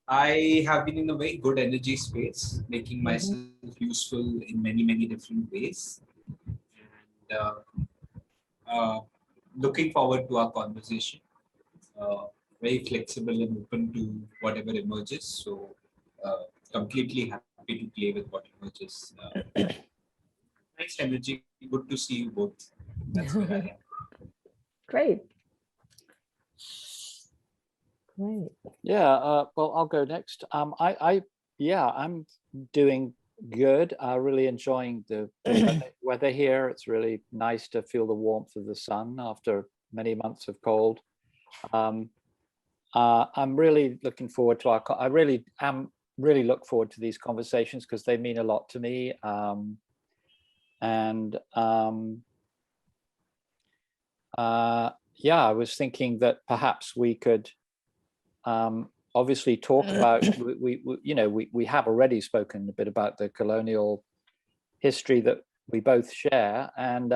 I have been in a very good energy space, making myself useful in many, many different ways. And looking forward to our conversation. Uh, Very flexible and open to whatever emerges. So completely happy to play with what emerges. Nice energy. Good to see you both. That's where I am. Great. Great. Yeah, well, I'll go next. Yeah, I'm doing good. Really enjoying the weather here. It's really nice to feel the warmth of the sun after many months of cold. I'm really looking forward to I really am look forward to these conversations because they mean a lot to me. Yeah, I was thinking that perhaps we could obviously talk about we have already spoken a bit about the colonial history that we both share, and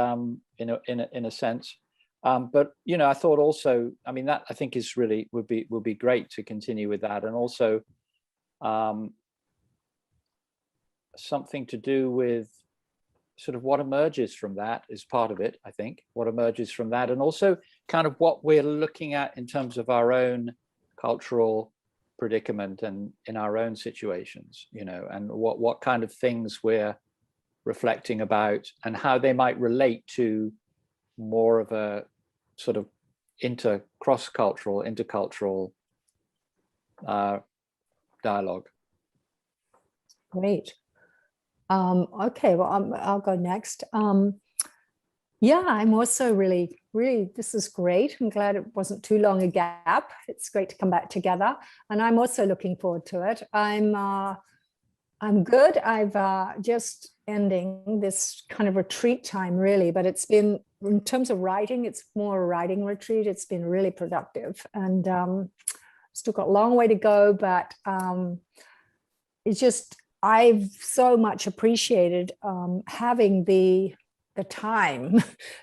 in a sense, but I thought also, I mean, that I think is really would be great to continue with that, and also something to do with sort of what emerges from that is part of it. I think what emerges from that, and also kind of what we're looking at in terms of our own cultural predicament and in our own situations, and what kind of things we're reflecting about and how they might relate to more of a sort of intercultural dialogue. Great. Okay, well, I'll go next. Yeah, I'm also really, this is great. I'm glad it wasn't too long a gap. It's great to come back together. And I'm also looking forward to it. I'm good. I've just ending this kind of retreat time, really, but it's been, in terms of writing, it's more a writing retreat. It's been really productive, and still got a long way to go, but it's just, I've so much appreciated having the time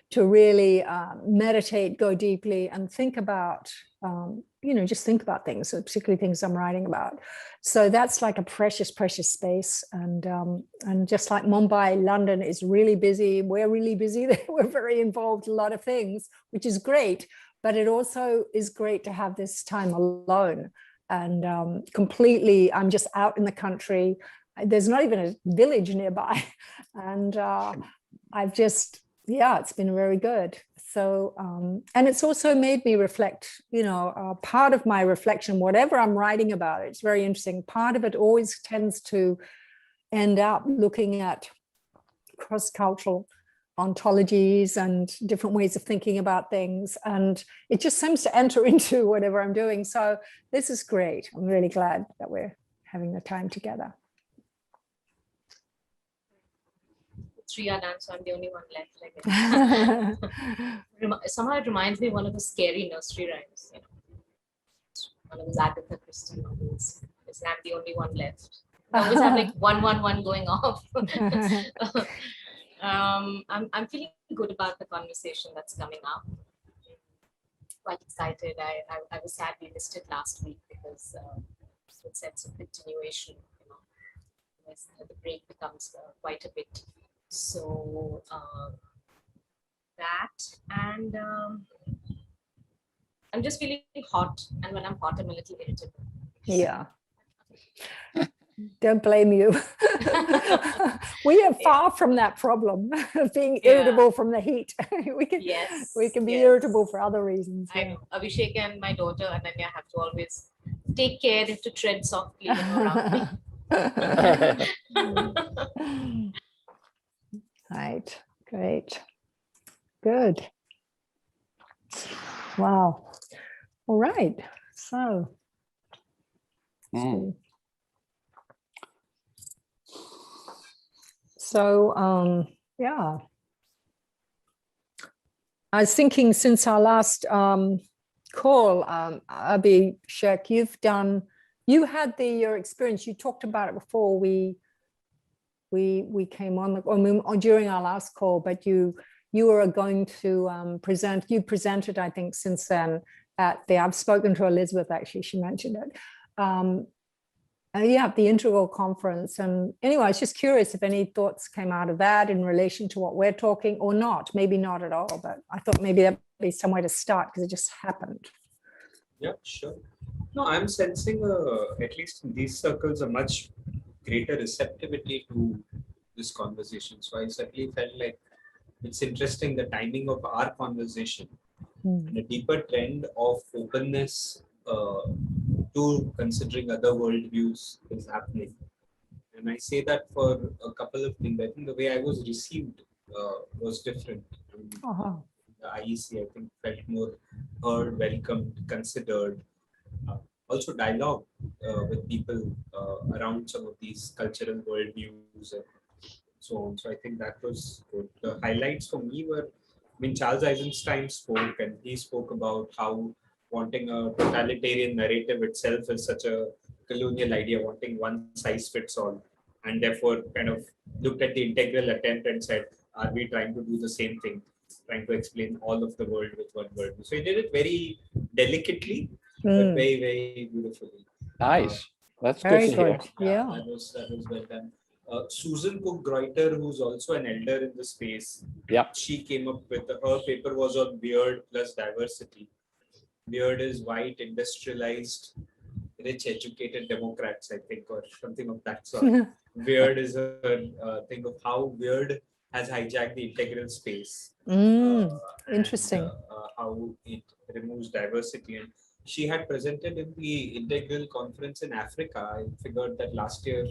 to really meditate, go deeply, and think about, just think about things, so particularly things I'm writing about. So that's like a precious, precious space. And just like Mumbai, London is really busy. We're really busy. We're very involved in a lot of things, which is great. But it also is great to have this time alone. And completely, I'm just out in the country. There's not even a village nearby. And I've just, yeah, it's been very good. So, and it's also made me reflect, part of my reflection, whatever I'm writing about, it's very interesting. Part of it always tends to end up looking at cross-cultural ontologies and different ways of thinking about things. And it just seems to enter into whatever I'm doing. So this is great. I'm really glad that we're having the time together. Three are done, so I'm the only one left, I guess. Somehow it reminds me of one of the scary nursery rhymes, one of those Agatha Christie novels. I'm the only one left. I always have like 111 going off. I'm feeling good about the conversation that's coming up. Quite excited. I was sadly missed it last week because it sense of continuation, as the break becomes quite a bit. So that, and I'm just feeling hot, and when I'm hot, I'm a little irritable. Yeah. Don't blame you. We are far from that problem of being irritable from the heat. we can be irritable for other reasons. I know. Abhishek and my daughter Ananya have to always take care to tread softly around me. Right. Great. Good. Wow. All right. So. So, yeah. I was thinking since our last call, Abhishek, you had your experience. You talked about it before we came on during our last call, but you were going to present. You presented, I think, since then at I've spoken to Elizabeth, actually, she mentioned it, Yeah, the Integral Conference. And anyway, I was just curious if any thoughts came out of that in relation to what we're talking, or not. Maybe not at all, but I thought maybe that'd be some way to start because it just happened. Yeah, sure. No, I'm sensing, at least in these circles, a much greater receptivity to this conversation. So I certainly felt like it's interesting the timing of our conversation and a deeper trend of openness to considering other worldviews is happening. And I say that for a couple of things. I think the way I was received was different. Uh-huh. The IEC, I think, felt more heard, welcomed, considered. Also dialogue with people around some of these cultural worldviews and so on. So I think that was good. The highlights for me were, I mean, Charles Eisenstein spoke, and he spoke about how wanting a totalitarian narrative itself is such a colonial idea, wanting one size fits all, and therefore kind of looked at the integral attempt and said, are we trying to do the same thing, trying to explain all of the world with one word? So he did it very delicately, but very, very beautifully. Nice. That's Very good to hear. good. Yeah. That was well done. Susan Cook-Greuter, who's also an elder in the space, she came up with, her paper was on beard plus diversity. Beard is white, industrialized, rich, educated Democrats, I think, or something of that sort. Beard is a thing of how beard has hijacked the integral space. Interesting. And, how it removes diversity. And she had presented in the Integral Conference in Africa. I figured that last year,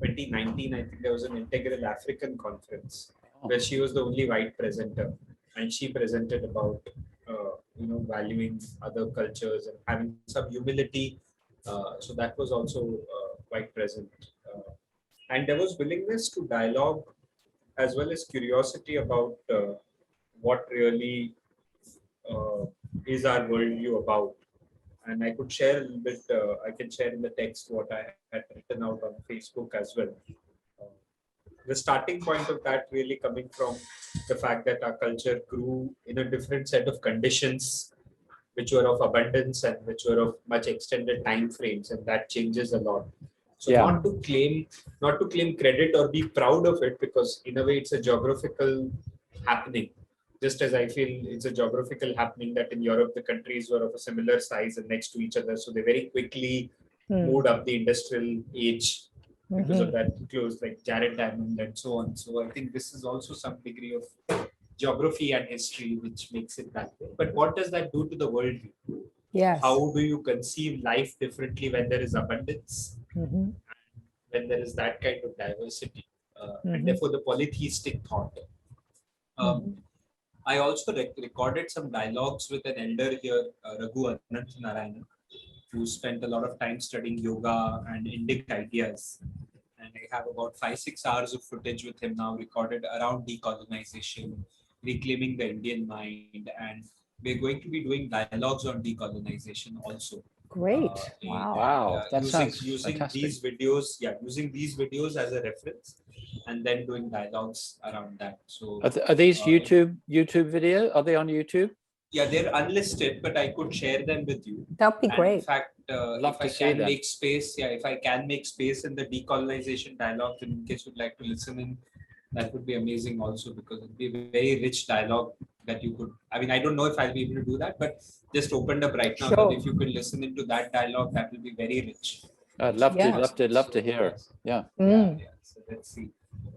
2019, I think there was an Integral African Conference where she was the only white presenter. And she presented about, valuing other cultures and having some humility. So that was also quite present. And there was willingness to dialogue as well as curiosity about what really is our worldview about. And I could share a little bit, I can share in the text what I had written out on Facebook as well. The starting point of that really coming from the fact that our culture grew in a different set of conditions, which were of abundance and which were of much extended time frames, and that changes a lot. So not to claim credit or be proud of it, because in a way it's a geographical happening. Just as I feel it's a geographical happening that in Europe, the countries were of a similar size and next to each other. So they very quickly moved up the industrial age because of that close, like Jared Diamond and so on. So I think this is also some degree of geography and history, which makes it that way. But what does that do to the worldview? Yes. How do you conceive life differently when there is abundance, when there is that kind of diversity, and therefore the polytheistic thought? I also recorded some dialogues with an elder here, Raghu Anant Narayan, who spent a lot of time studying yoga and Indic ideas. And I have about 5-6 hours of footage with him now recorded around decolonization, reclaiming the Indian mind. And we're going to be doing dialogues on decolonization also. Great. Wow. That sounds using fantastic. these videos, using these videos as a reference, and then doing dialogues around that. So Are these YouTube video? Are they on YouTube? Yeah, they're unlisted, but I could share them with you. That'd be great. In fact, if I can make space, if I can make space in the decolonization dialogue, then in case you'd like to listen in, that would be amazing also, because it'd be a very rich dialogue that you could, I mean, I don't know if I'll be able to do that, but just opened up right now. Sure. That if you could listen into that dialogue, that will be very rich. I'd love to hear it. Yeah. So let's see.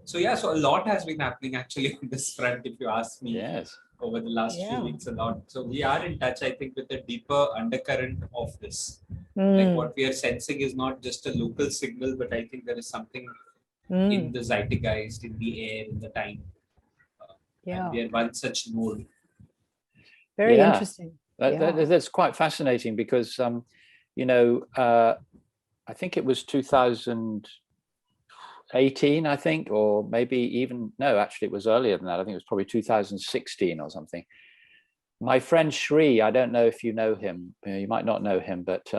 So so a lot has been happening actually on this front, if you ask me. Yes. Over the last few weeks, a lot. So we are in touch, I think, with a deeper undercurrent of this. Like what we are sensing is not just a local signal, but I think there is something in the zeitgeist, in the air, in the time. And we are one such node. Very interesting. That's quite fascinating because, I think it was 2018, I think, or maybe even, no, actually it was earlier than that. I think it was probably 2016 or something. My friend Shri, I don't know if you know him, you might not know him, but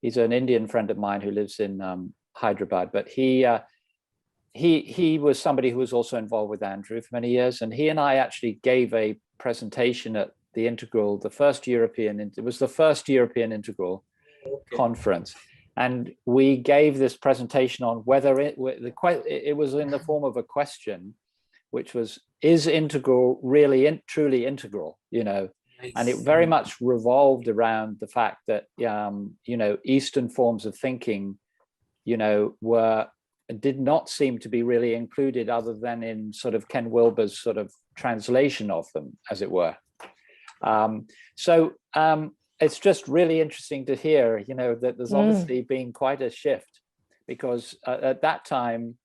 he's an Indian friend of mine who lives in Hyderabad, but he was somebody who was also involved with Andrew for many years. And he and I actually gave a presentation at the Integral, it was the first European Integral conference. And we gave this presentation on whether it was in the form of a question, which was, is integral really truly integral, you know? Nice. And it very much revolved around the fact that, you know, Eastern forms of thinking, you know, did not seem to be really included other than in sort of Ken Wilber's sort of translation of them, as it were. It's just really interesting to hear, you know, that there's obviously been quite a shift, because at that time,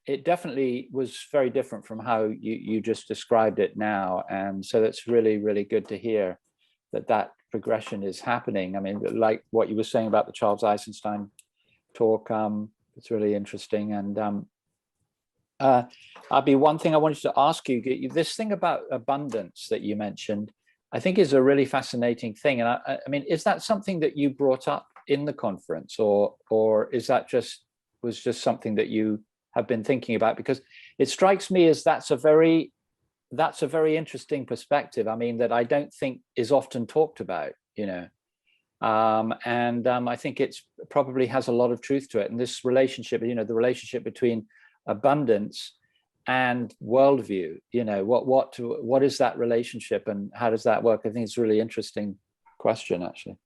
it definitely was very different from how you just described it now. And so that's really, really good to hear that progression is happening. I mean, like what you were saying about the Charles Eisenstein talk, it's really interesting. And Abhi, one thing I wanted to ask you, this thing about abundance that you mentioned, I think is a really fascinating thing. And I mean, is that something that you brought up in the conference, or is that was just something that you have been thinking about? Because it strikes me as that's a very interesting perspective. I mean, that I don't think is often talked about, you know. I think it's probably has a lot of truth to it. And this relationship, you know, the relationship between abundance and worldview, you know, what is that relationship and how does that work? I think it's a really interesting question, actually.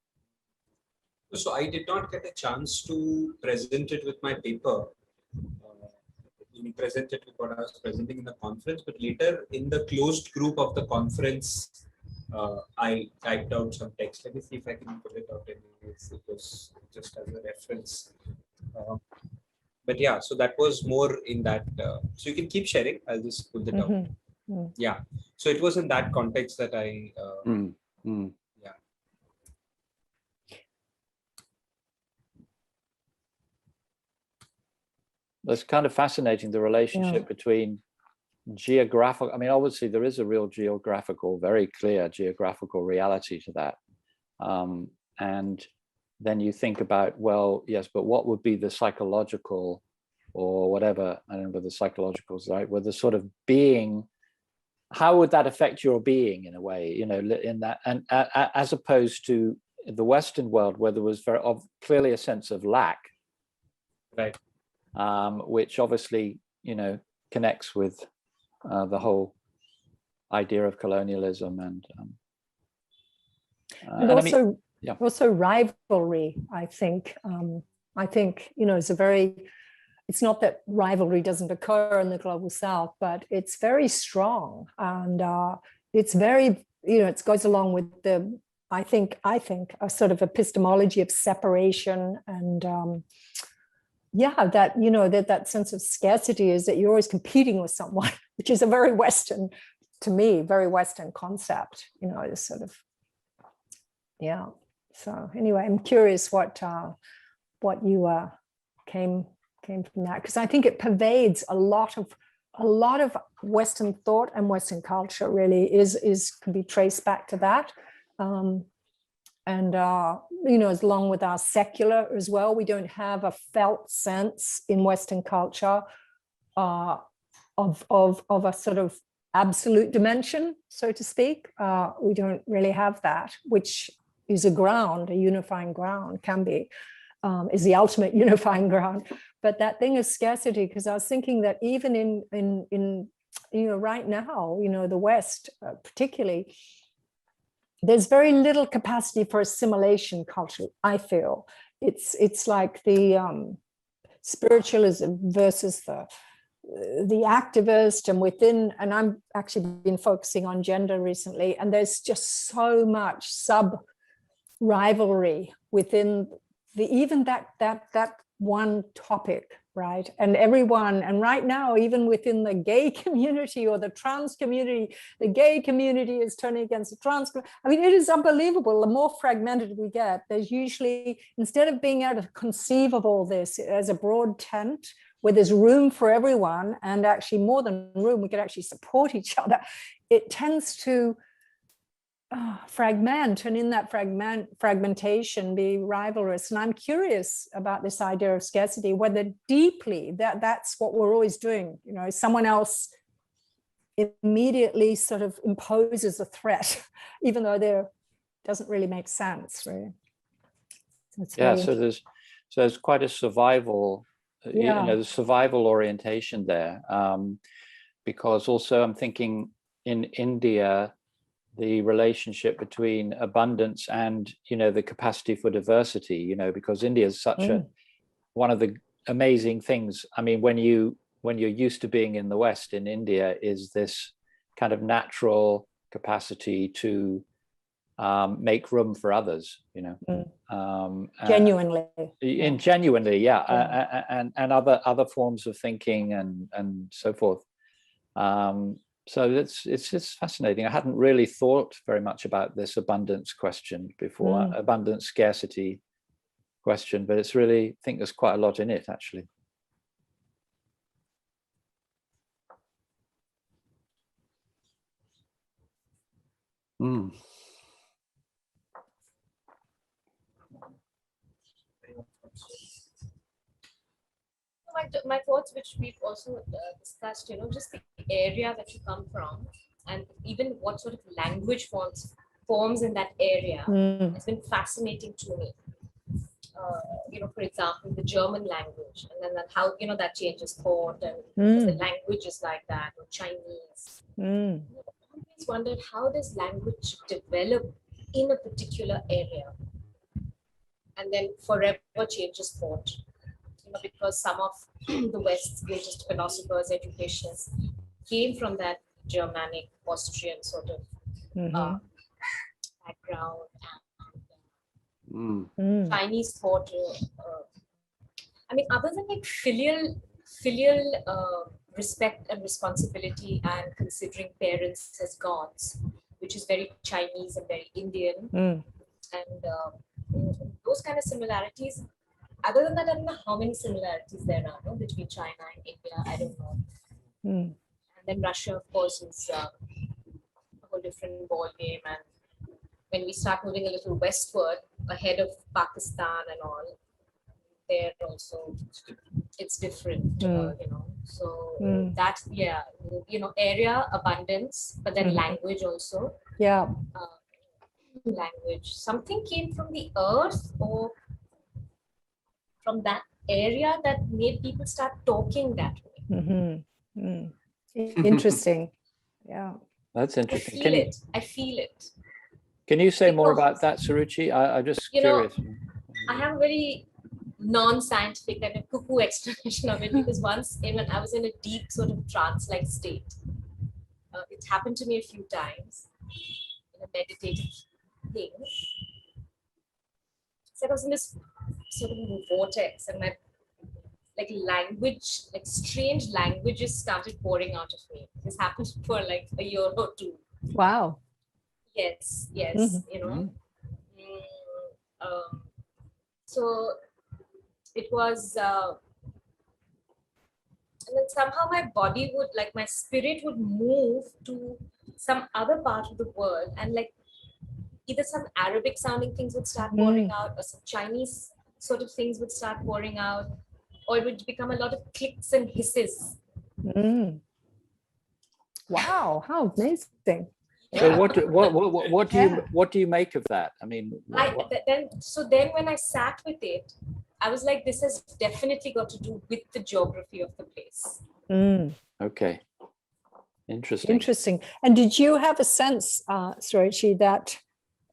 So I did not get a chance to present it with my paper, present it with what I was presenting in the conference, but later in the closed group of the conference, I typed out some text. Let me see if I can pull it out anyways. It was just as a reference. But yeah, so that was more in that. So you can keep sharing. I'll just pull it out. Yeah. So it was in that context that I. Yeah. That's kind of fascinating, the relationship between geographical. I mean, obviously there is a real very clear geographical reality to that. And then you think about, well, yes, but what would be the psychological or whatever, I don't know whether psychological is right, whether sort of being, how would that affect your being in a way, you know, in that, and as opposed to the Western world where there was clearly a sense of lack, right, which obviously, you know, connects with the whole idea of colonialism and also, I mean, yeah. Also rivalry, I think. I think, you know, it's not that rivalry doesn't occur in the global South, but it's very strong. And it's very, you know, it goes along with the, I think a sort of epistemology of separation and yeah, that, you know, that sense of scarcity is that you're always competing with someone, which is a very Western, to me, very Western concept, you know, this sort of, yeah. So anyway, I'm curious what you came from that, because I think it pervades a lot of Western thought and Western culture. Really can be traced back to that, and you know, as long with our secular as well, we don't have a felt sense in Western culture of a sort of absolute dimension, so to speak. We don't really have that, which is a unifying ground, can be, is the ultimate unifying ground. But that thing of scarcity, because I was thinking that even in you know, right now, you know, the West particularly, there's very little capacity for assimilation culture, I feel. It's like the spiritualism versus the activist, and within, and I'm actually been focusing on gender recently, and there's just so much sub rivalry within even that one topic, right? And everyone, and right now, even within the gay community or the trans community, the gay community is turning against the trans. I mean, it is unbelievable. The more fragmented we get, there's usually, instead of being able to conceive of all this as a broad tent where there's room for everyone, and actually more than room, we could actually support each other, it tends to fragment, and in that fragmentation be rivalrous. And I'm curious about this idea of scarcity, whether deeply that's what we're always doing. You know, someone else immediately sort of imposes a threat, even though there doesn't really make sense, really. That's Yeah, very, so there's quite a survival, Yeah. the survival orientation there. Because also I'm thinking in India, the relationship between abundance and, the capacity for diversity, because India is such one of the amazing things. I mean, when you're used to being in the West, in India is this kind of natural capacity to make room for others, genuinely. genuinely, yeah. And other forms of thinking and so forth. So it's just fascinating. I hadn't really thought very much about this abundance question before, abundance scarcity question, but it's really, I think there's quite a lot in it, actually. My thoughts, which we've also discussed, just the area that you come from, and even what sort of language forms in that area has been fascinating to me. For example, the German language, and then how that changes thought, and the language is like that, or Chinese. I've always wondered, how does language develop in a particular area, and then forever changes thought? Because some of the West's greatest philosophers, educationists, came from that Germanic, Austrian sort of background, and Chinese thought. I mean, other than like filial respect and responsibility, and considering parents as gods, which is very Chinese and very Indian, and those kind of similarities. Other than that, I don't know how many similarities there are between China and India. I don't know. And then Russia, of course, is a whole different ball game. And when we start moving a little westward, ahead of Pakistan and all, there also it's different. So that's area abundance, but then language also. Yeah. Language. Something came from the earth or from that area that made people start talking that way. Interesting. Yeah. That's interesting. I feel it. Can you say more about that, Suruchi? I'm just curious. I have a very non-scientific kind of cuckoo explanation of it, because once when I was in a deep sort of trance-like state, it happened to me a few times in a meditative thing. So I was in this sort of vortex, and my strange languages started pouring out of me. This happened for like a year or two. Wow. Yes, so it was, and then somehow my body would, my spirit would move to some other part of the world, and either some Arabic sounding things would start pouring out, or some Chinese sort of things would start pouring out, or it would become a lot of clicks and hisses. Wow, how amazing. So what do you make of that? I mean, then when I sat with it, I was like, this has definitely got to do with the geography of the place. Okay. Interesting. And did you have a sense, Suruchi, that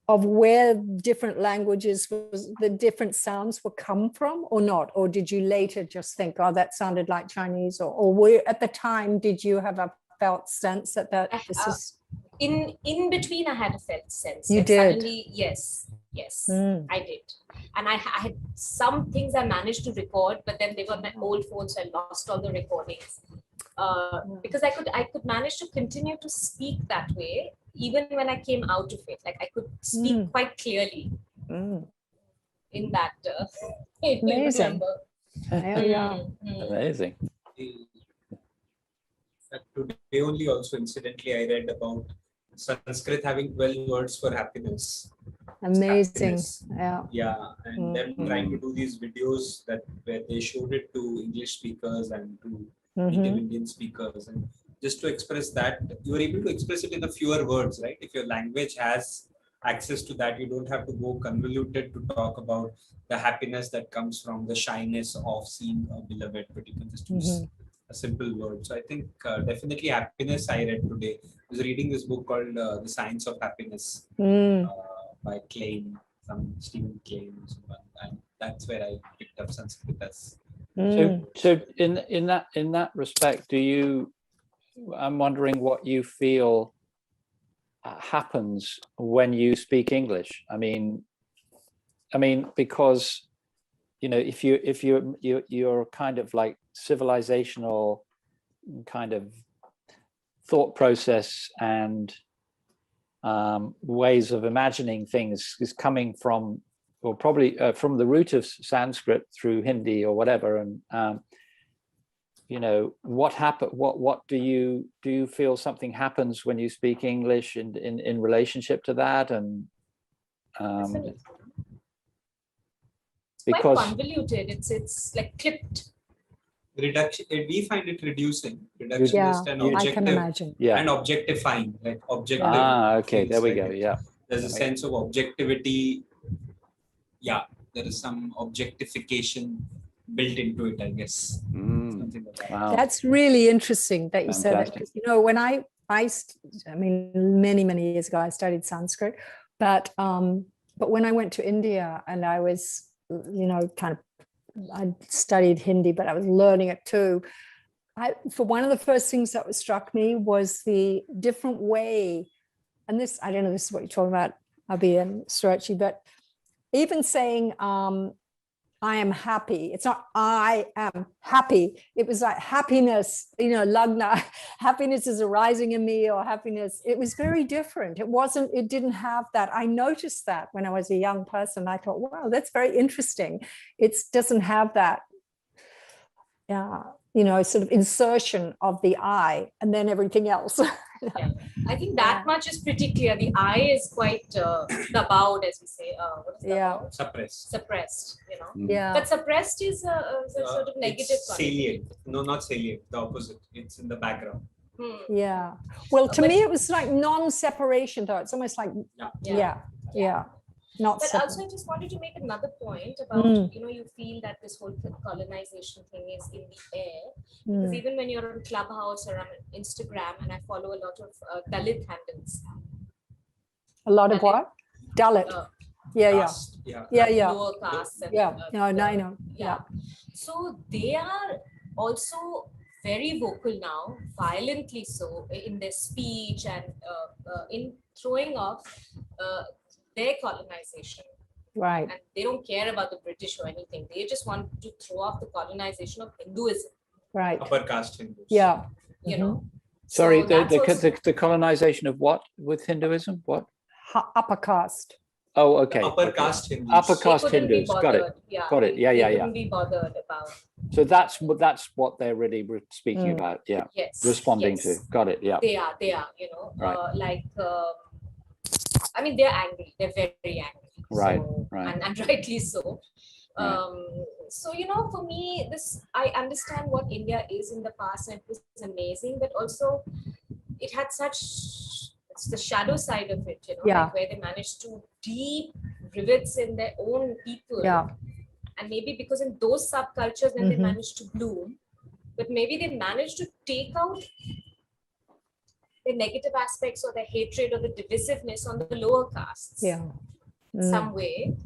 of where different languages, the different sounds will come from, or not? Or did you later just think, oh, that sounded like Chinese? Or were, at the time, did you have a felt sense that this is... In between, I had a felt sense. You did? Suddenly, yes, I did. And I had some things I managed to record, but then they were my old phones, so I lost all the recordings. Because I could manage to continue to speak that way, even when I came out of it. I could speak quite clearly in that. Amazing. Amazing. Today only also, incidentally, I read about Sanskrit having 12 words for happiness. Amazing. Happiness. Yeah. And them trying to do these videos where they showed it to English speakers and to native Indian speakers, and just to express that, you are able to express it in a fewer words, right? If your language has access to that. You don't have to go convoluted to talk about the happiness that comes from the shyness of seeing a beloved, but you can just use a simple word. So I think definitely happiness. I read today. I was reading this book called The Science of Happiness by Klein, some Stephen Klein, or someone, and that's where I picked up Sanskrit as. So in that respect, I'm wondering what you feel happens when you speak English. I mean, because if you're kind of like civilizational kind of thought process and ways of imagining things is coming from, or probably from the root of Sanskrit through Hindi or whatever, and what do you feel something happens when you speak English in relationship to that? And because quite convoluted, it's like clipped. Reduction, we find it reducing. Reductionist and objective. I can imagine. And objectifying, like objective. Okay, there we go. Yeah. There's a sense of objectivity. Yeah, there is some objectification built into it, I guess. Something like that. Wow. That's really interesting that you said that. Because, when I mean, many years ago, I studied Sanskrit, but when I went to India and I was, I studied Hindi, but I was learning it too. For one of the first things that struck me was the different way, and this, I don't know, this is what you're talking about, Abhi and Suruchi, but even saying, I am happy. It's not I am happy. It was like happiness, lagna, happiness is arising in me, or happiness. It was very different. It didn't have that. I noticed that when I was a young person. I thought, wow, that's very interesting. It doesn't have that, sort of insertion of the I and then everything else. Yeah. I think that much is pretty clear. The I is quite dabowed, as we say. What is dabowed? Suppressed, Yeah. But suppressed is a sort of negative. Salient. No, not salient. The opposite. It's in the background. Yeah. Well, to me, it was like non-separation, though. It's almost like, not but separate. also, I just wanted to make another point about, you feel that this whole colonization thing is in the air. Because even when you're on Clubhouse or on Instagram, and I follow a lot of Dalit handles. A lot of what? Dalit. Caste, Lower castes. And, I know. Yeah. So they are also very vocal now, violently so, in their speech and in throwing off their colonization. Right. And they don't care about the British or anything. They just want to throw off the colonization of Hinduism. Right. Upper caste Hindus. Yeah. Sorry, So the colonization of what with Hinduism? What? Upper caste. Oh, okay. Upper caste Hindus. Upper caste They couldn't be Hindus. Got bothered. it. Got it. Yeah. They couldn't be bothered about. So that's what they're really speaking about. Yeah. Yes. Responding to. Got it. Yeah. They are. Right. I mean, they're angry. They're very angry. Right. So, Right. And rightly so. Right. So, for me, I understand what India is in the past, and it was amazing, but also it had it's the shadow side of it, like where they managed to deep rivets in their own people. Yeah. And maybe because in those subcultures, then they managed to bloom, but maybe they managed to take out the negative aspects or the hatred or the divisiveness on the lower castes. Yeah. Some way.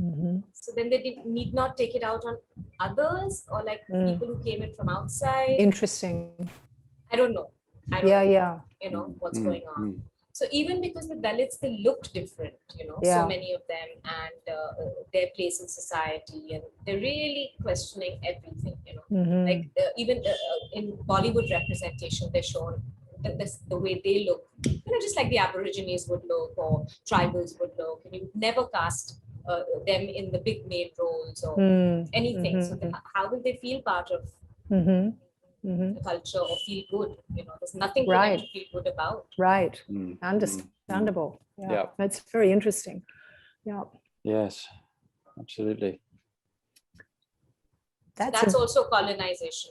So then they need not take it out on others or like people who came in from outside. Interesting. I don't know. What's going on. So even because the Dalits, they looked different, so many of them, and their place in society, and they're really questioning everything, like even in Bollywood representation, they're shown the way they look, just like the Aborigines would look or tribals would look, and you would never cast them in the big main roles or anything. So how will they feel part of the culture or feel good? There's nothing for them to feel good about. Right. Understandable. Yeah. That's very interesting. Yeah. Yes, absolutely. That's also colonization,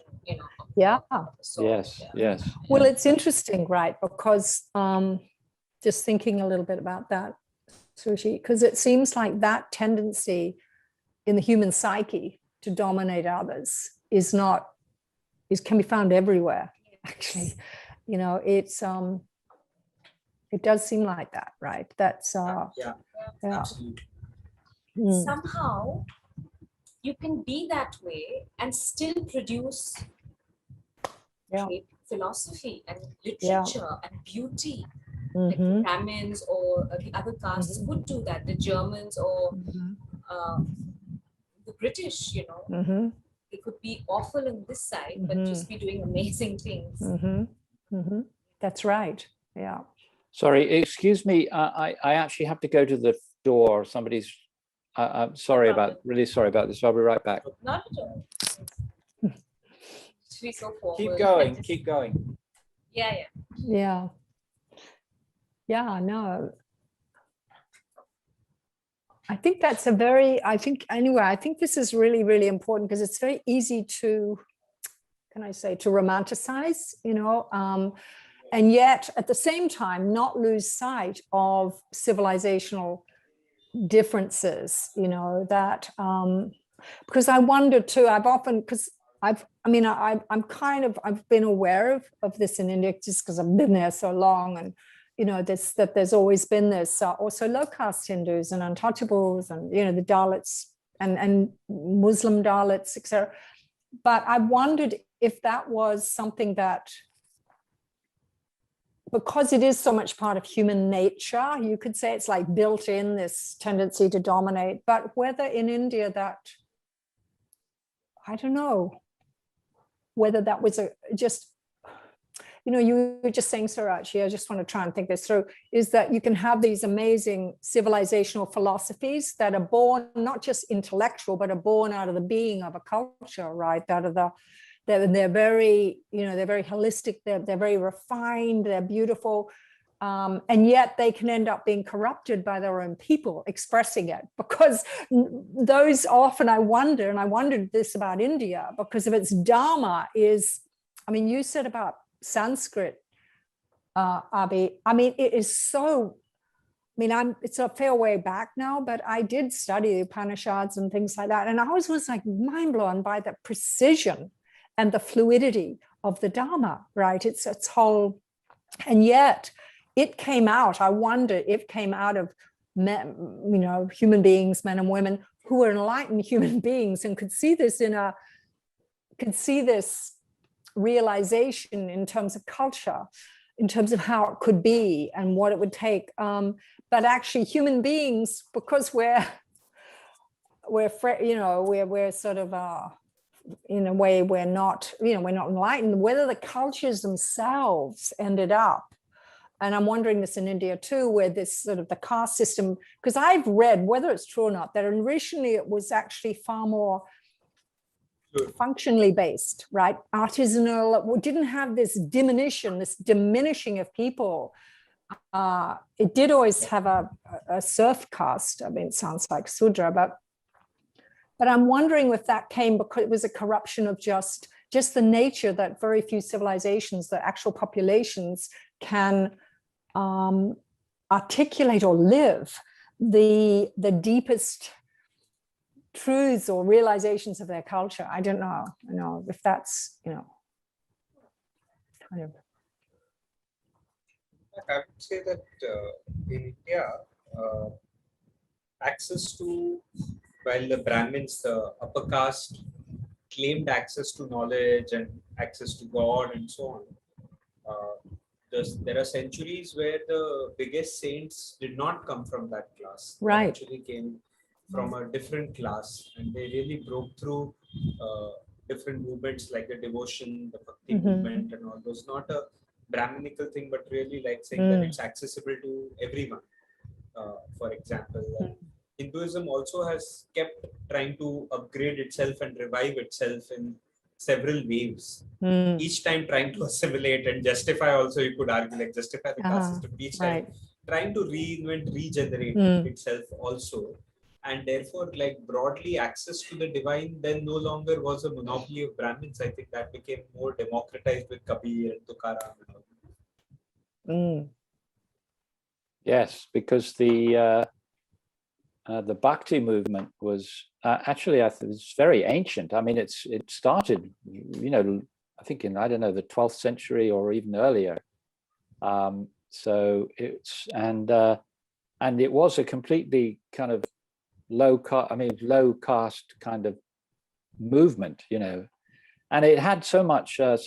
Yeah. So, Yes. Well, it's interesting, right? Because just thinking a little bit about that, Suruchi? Because it seems like that tendency in the human psyche to dominate others can be found everywhere, actually. You know, it does seem like that, right? That's yeah, yeah. absolutely. Somehow you can be that way and still produce great philosophy and literature and beauty. Like the Brahmins or the other castes would do that, the Germans or the British, you know. They could be awful on this side, but just be doing amazing things. That's right. Yeah. Sorry, excuse me. I actually have to go to the door. Somebody's. I'm sorry really sorry about this. I'll be right back. Not at all. Be so forward. Keep going. Keep going. Yeah. Yeah. Yeah. No. I think that's I think this is really, really important because it's very easy to, to romanticize, you know, and yet at the same time, not lose sight of civilizational differences, you know, that, because I wonder too, I've been aware of this in India just because I've been there so long, and you know, there's always been this also low caste Hindus and untouchables, and you know, the Dalits and Muslim Dalits, etc. But I wondered if that was something that, because it is so much part of human nature, you could say it's like built in, this tendency to dominate, but whether in India that, I don't know, whether that was you know, you were just saying, Suruchi, I just want to try and think this through, is that you can have these amazing civilizational philosophies that are born, not just intellectual, but are born out of the being of a culture, right? They're very, you know, they're very holistic, they're very refined, they're beautiful, and yet they can end up being corrupted by their own people expressing it, because those often, I wondered this about India, because of its Dharma is, I mean, you said about Sanskrit, Abhi, I mean, it is so, I mean, it's a fair way back now, but I did study the Upanishads and things like that, and I was like mind blown by the precision and the fluidity of the Dharma, right? It's whole, and yet it came out, I wonder, it came out of men, you know, human beings, men and women who were enlightened human beings and could see this realization in terms of culture, in terms of how it could be and what it would take. But actually human beings, because we're sort of, in a way, we're not enlightened, whether the cultures themselves ended up, and I'm wondering this in India too, where this sort of the caste system, because I've read, whether it's true or not, that originally it was actually far more functionally based, right? Artisanal, we didn't have this diminishing of people. It did always have a serf caste. I mean, it sounds like Sudra, but I'm wondering if that came because it was a corruption of just the nature that very few civilizations, the actual populations, can articulate or live the deepest truths or realizations of their culture. I don't know, if that's, kind of. I would say that in India, access to, while the Brahmins, the upper caste, claimed access to knowledge and access to God and so on, there are centuries where the biggest saints did not come from that class. Right. They actually came from a different class, and they really broke through different movements like the devotion, the bhakti movement and all those. Not a Brahminical thing, but really like saying that it's accessible to everyone. For example, Hinduism also has kept trying to upgrade itself and revive itself in several waves, each time trying to assimilate and justify. Also, you could argue, like, justify the caste system, each time trying to reinvent, regenerate itself also. And therefore, like, broadly, access to the divine then no longer was a monopoly of Brahmins. I think that became more democratized with Kabir and Tukaram and all. Yes, because the the Bhakti movement was actually, I think, it's very ancient. I mean, it started, I think in, I don't know, the 12th century or even earlier. So it's, and it was a completely kind of low caste kind of movement, and it had so much there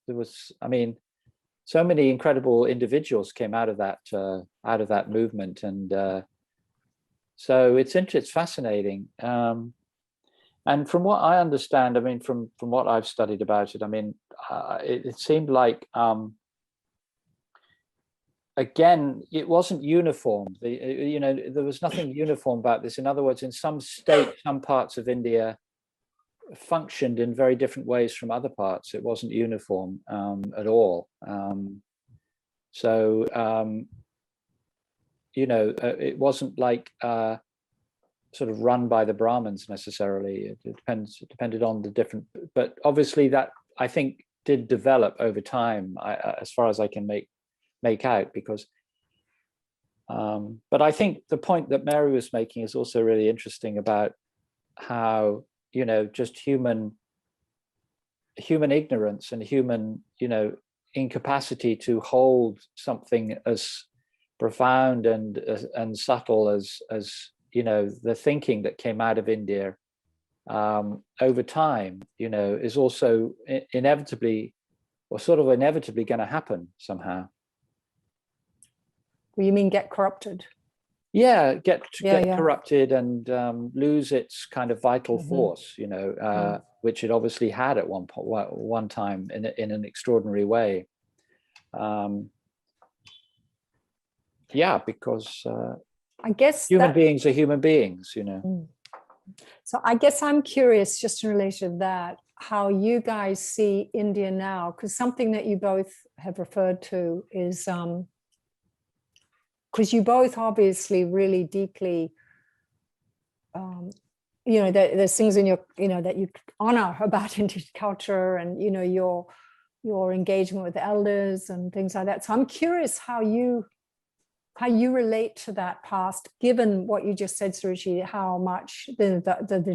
was, I mean, so many incredible individuals came out of that movement, and so it's fascinating. And from what I understand, I mean, from what I've studied about it, I mean, it seemed like, again, it wasn't uniform. There was nothing uniform about this. In other words, in some states, some parts of India functioned in very different ways from other parts. It wasn't uniform at all. It wasn't like sort of run by the Brahmins necessarily. It depended on the different, but obviously that, I think, did develop over time, as far as I can make out, because but I think the point that Mary was making is also really interesting about how, just human ignorance and human, incapacity to hold something as profound and subtle as the thinking that came out of India over time, is also inevitably going to happen somehow. You mean get corrupted? Yeah, get corrupted and lose its kind of vital force, which it obviously had at one time in an extraordinary way. Because I guess human beings are human beings, So I guess I'm curious, just in relation to that, how you guys see India now, because something that you both have referred to is, because you both obviously really deeply, there's things in your, that you honor about Indian culture, and, your engagement with elders and things like that. So I'm curious how you relate to that past, given what you just said, Suruchi, how much the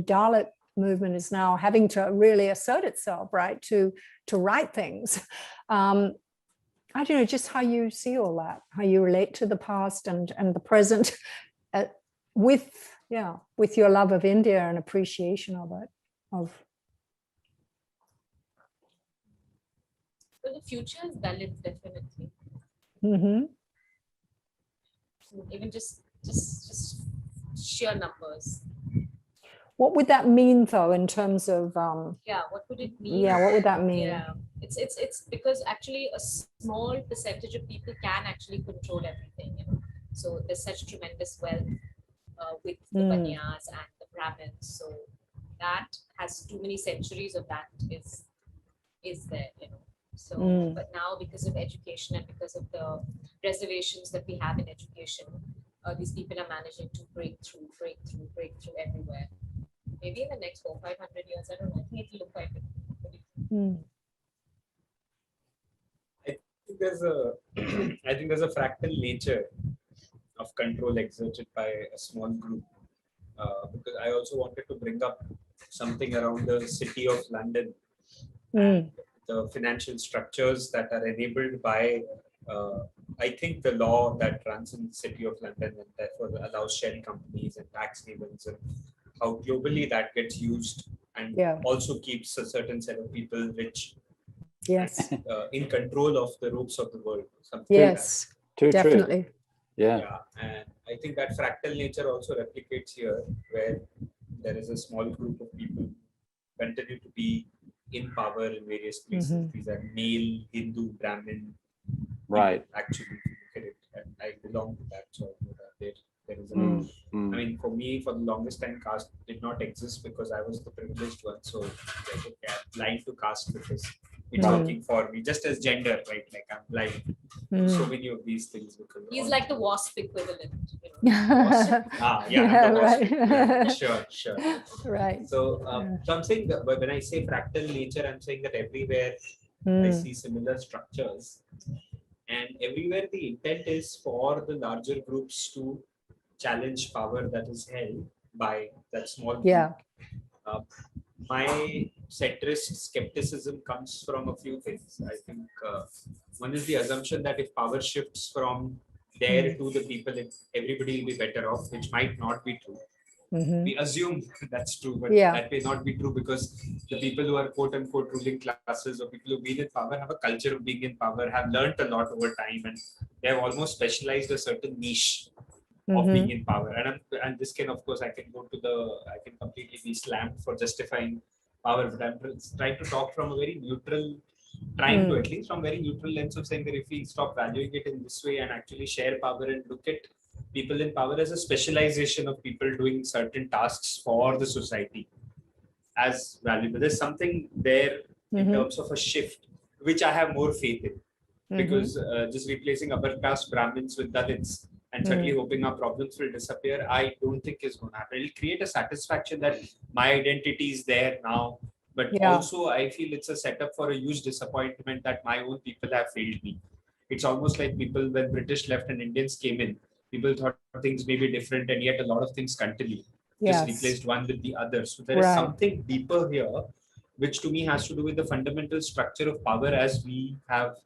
Dalit movement is now having to really assert itself, right, to right things. I don't know, just how you see all that, how you relate to the past and the present, with your love of India and appreciation of it. Well, the future is Dalit, definitely. Mm-hmm. Even just sheer numbers. What would that mean, though, in terms of what would it mean? Yeah, what would that mean? Yeah, it's because actually a small percentage of people can actually control everything, So there's such tremendous wealth with the Banyas and the Brahmins. So that has too many centuries of that is there, So, but now because of education and because of the reservations that we have in education, these people are managing to break through everywhere. Maybe in the next 400-500 years, I don't know. I think it'll look quite good. I think there's a fractal nature of control exerted by a small group. Because I also wanted to bring up something around the city of London. And the financial structures that are enabled by, I think, the law that runs in the city of London, and therefore allows shell companies and tax havens, and how globally that gets used, and also keeps a certain set of people rich, in control of the ropes of the world. Yes, definitely. Yeah, and I think that fractal nature also replicates here, where there is a small group of people who continue to be in power in various places. These are male Hindu Brahmin, right? Actually, if you look at it, and I belong to that. So there is I mean, for me, for the longest time, caste did not exist because I was the privileged one. So like, okay, I'm blind to caste because it's working for me. Just as gender, right? Like I'm blind to so many of these things because he's like the WASP equivalent. WASP. I'm the WASP. Right. Sure. Right. So, so I'm saying that when I say fractal nature, I'm saying that everywhere I see similar structures, and everywhere the intent is for the larger groups to challenge power that is held by that small group. Yeah. My centrist skepticism comes from a few things. I think one is the assumption that if power shifts from there to the people, everybody will be better off, which might not be true. We assume that's true, but that may not be true, because the people who are quote unquote ruling classes or people who've been in power have a culture of being in power, have learned a lot over time, and they have almost specialized a certain niche of being in power. And this can, of course, I can completely be slammed for justifying power, but I'm trying to talk from a very neutral, at least from very neutral lens of saying that if we stop valuing it in this way and actually share power and look at people in power as a specialization of people doing certain tasks for the society as valuable, there's something there in terms of a shift, which I have more faith in. Because just replacing upper caste Brahmins with Dalits and certainly hoping our problems will disappear, I don't think is going to happen. It'll create a satisfaction that my identity is there now, but also I feel it's a setup for a huge disappointment that my own people have failed me. It's almost like people, when British left and Indians came in, people thought things may be different, and yet a lot of things continue. Just replaced one with the other. So there is something deeper here, which to me has to do with the fundamental structure of power as we have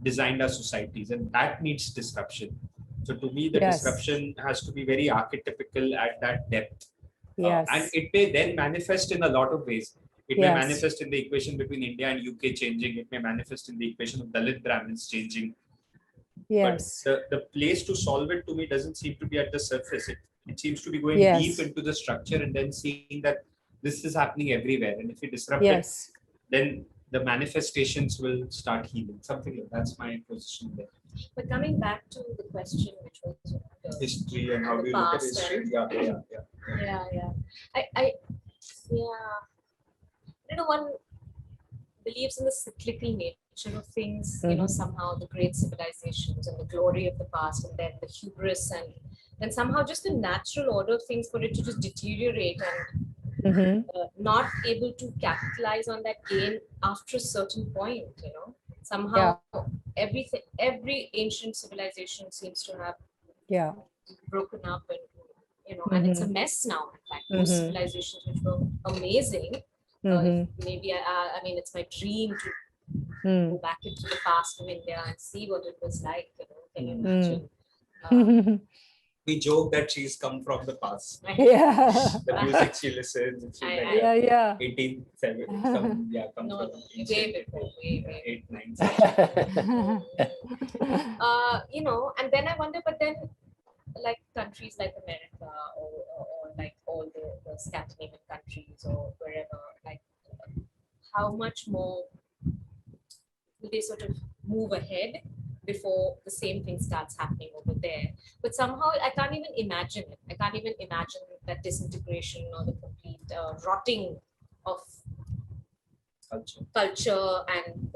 designed our societies, and that needs disruption. So to me, the disruption has to be very archetypical at that depth. And it may then manifest in a lot of ways. It may manifest in the equation between India and UK changing. It may manifest in the equation of Dalit Brahmins changing. But the place to solve it, to me, doesn't seem to be at the surface. It seems to be going deep into the structure and then seeing that this is happening everywhere. And if we disrupt it, then the manifestations will start healing. Something like that's my position there. But coming back to the question, which was history and how we look at history. I don't know, one believes in the cyclical nature of things, you know, somehow the great civilizations and the glory of the past, and then the hubris, and then somehow just the natural order of things for it to just deteriorate and not able to capitalize on that gain after a certain point, you know. Somehow every ancient civilization seems to have broken up, and you know, and it's a mess now. In fact, those civilizations which were amazing, maybe I mean, it's my dream to go back into the past of India and see what it was like. You know, can you imagine? We joke that she's come from the past. The music she listens, she's 18, 7, come no, from way before, way. 8, 9, 7. You know, and then I wonder, but then like countries like America or like all the Scandinavian countries or wherever, like how much more will they sort of move ahead before the same thing starts happening over there? But somehow I can't even imagine it. I can't even imagine that disintegration or the complete rotting of culture and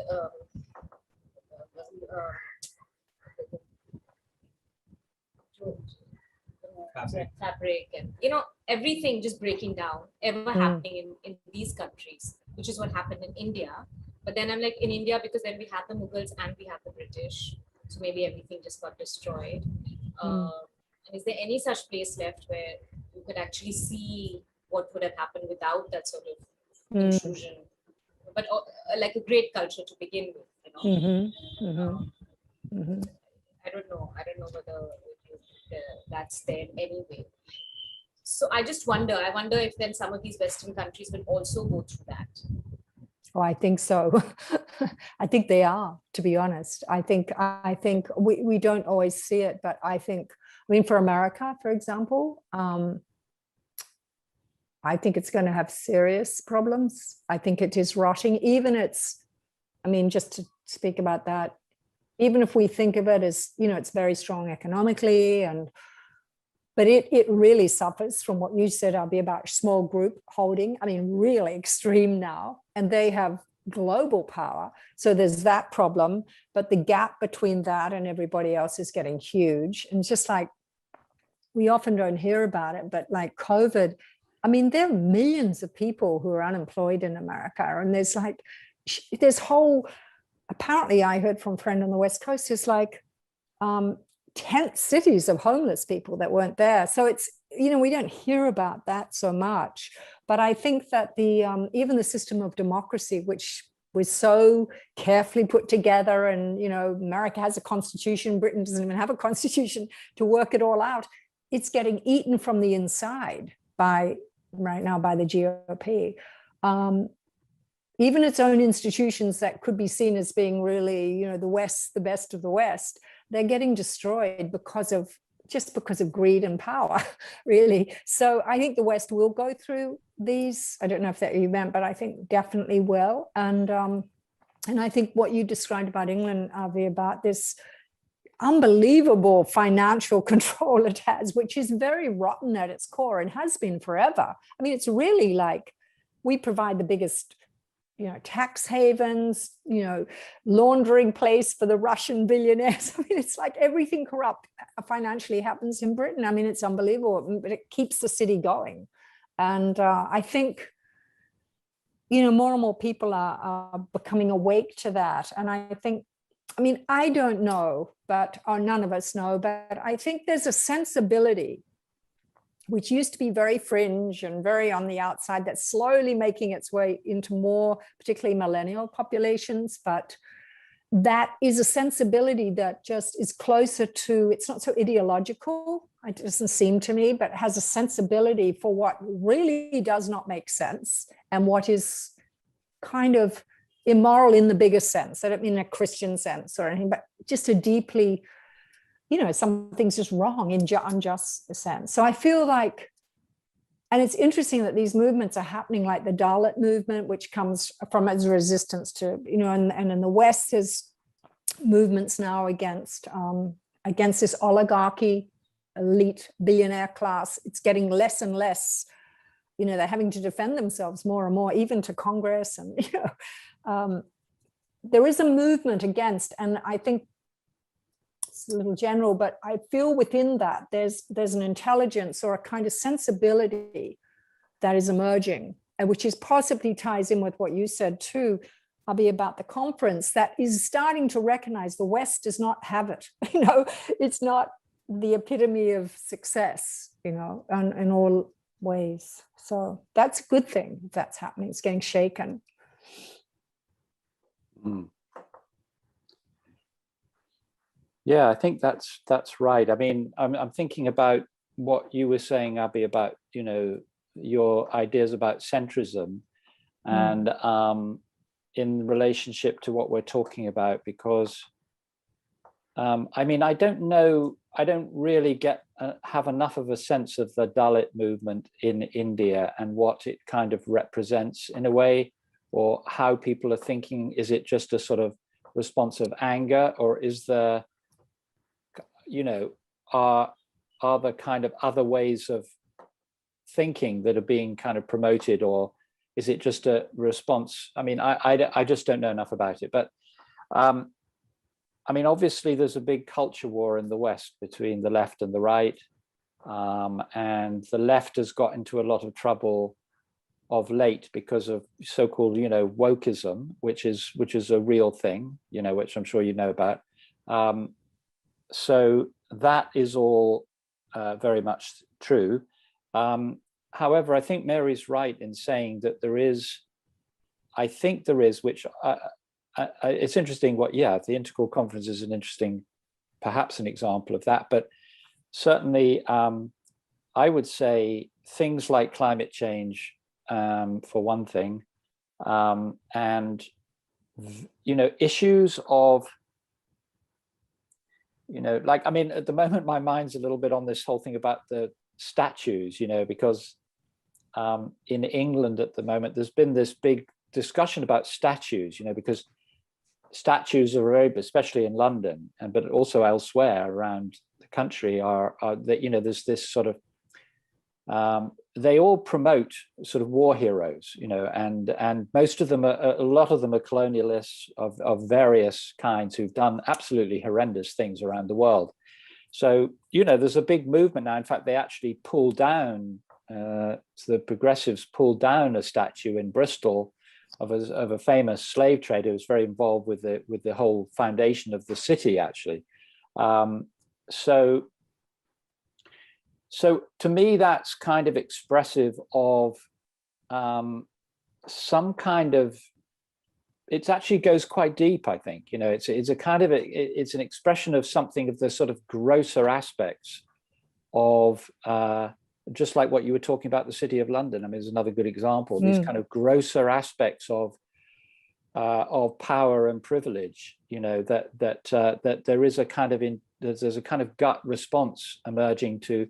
fabric and, you know, everything just breaking down ever happening in these countries, which is what happened in India. But then I'm like, in India, because then we had the Mughals and we had the British, so maybe everything just got destroyed. And is there any such place left where you could actually see what would have happened without that sort of intrusion? But like a great culture to begin with, you know. I don't know whether that's there anyway. So I just wonder. I wonder if then some of these Western countries will also go through that. Oh, I think so. I think they are, to be honest. I think we don't always see it, but I mean, for America, for example, I think it's going to have serious problems. I think it is rotting. I mean, just to speak about that, even if we think of it as, you know, it's very strong economically, but it really suffers from what you said, Abhi, about small group holding. I mean, really extreme now, and they have global power. So there's that problem, but the gap between that and everybody else is getting huge. And just like, we often don't hear about it, but like COVID, I mean, there are millions of people who are unemployed in America. And apparently I heard from a friend on the West Coast, it's like tent cities of homeless people that weren't there. So it's, we don't hear about that so much. But I think that the even the system of democracy, which was so carefully put together, and America has a constitution, Britain doesn't even have a constitution to work it all out. It's getting eaten from the inside right now by the GOP. Even its own institutions that could be seen as being really, the West, the best of the West, they're getting destroyed because of greed and power, really. So I think the West will go through these. I don't know if that you meant, but I think definitely will. And I think what you described about England, Avi, about this unbelievable financial control it has, which is very rotten at its core and has been forever. I mean, it's really like we provide the biggest tax havens, laundering place for the Russian billionaires. I mean, it's like everything corrupt financially happens in Britain. I mean, it's unbelievable, but it keeps the city going. And I think, more and more people are becoming awake to that. And I think, I don't know, or none of us know, but I think there's a sensibility which used to be very fringe and very on the outside, that's slowly making its way into more, particularly millennial populations. But that is a sensibility that just is closer to, it's not so ideological, it doesn't seem to me, but has a sensibility for what really does not make sense and what is kind of immoral in the biggest sense. I don't mean a Christian sense or anything, but just a deeply, something's just wrong in unjust sense. So I feel like, and it's interesting that these movements are happening, like the Dalit movement, which comes from as a resistance to, and in the West, there's movements now against this oligarchy, elite billionaire class. It's getting less and less, they're having to defend themselves more and more, even to Congress. And, there is a movement against, and I think, a little general, but I feel within that there's an intelligence or a kind of sensibility that is emerging, and which is possibly ties in with what you said too, Abhi, about the conference, that is starting to recognize the West does not have it. It's not the epitome of success, in all ways. So that's a good thing that's happening. It's getting shaken. Mm. Yeah, I think that's right. I mean, I'm thinking about what you were saying, Abhi, about your ideas about centrism, and in relationship to what we're talking about, because I don't really have enough of a sense of the Dalit movement in India and what it kind of represents in a way, or how people are thinking. Is it just a sort of response of anger, or is there, are the kind of other ways of thinking that are being kind of promoted, or is it just a response? I mean, I just don't know enough about it, but obviously there's a big culture war in the West between the left and the right, and the left has got into a lot of trouble of late because of so-called, wokeism, which is a real thing, which I'm sure you know about. So that is all very much true. However, I think Mary's right in saying that there is, which it's interesting the Integral Conference is an interesting, perhaps an example of that, but certainly I would say things like climate change, for one thing, and, issues of, at the moment, my mind's a little bit on this whole thing about the statues, because in England at the moment, there's been this big discussion about statues, because statues are very, especially in London, but also elsewhere around the country, are that, there's this sort of, they all promote sort of war heroes, and most of them a lot of them are colonialists of various kinds who've done absolutely horrendous things around the world. So, there's a big movement now. In fact, they actually pulled down, the progressives pulled down a statue in Bristol of a famous slave trader who was very involved with the whole foundation of the city, actually. so to me, that's kind of expressive of some kind of, it actually goes quite deep, I think. You know, it's a kind of, it's an expression of something of the sort of grosser aspects of, just like what you were talking about, the City of London. I mean, is another good example. These kind of grosser aspects of power and privilege. You know, that there is a kind of there's a kind of gut response emerging to.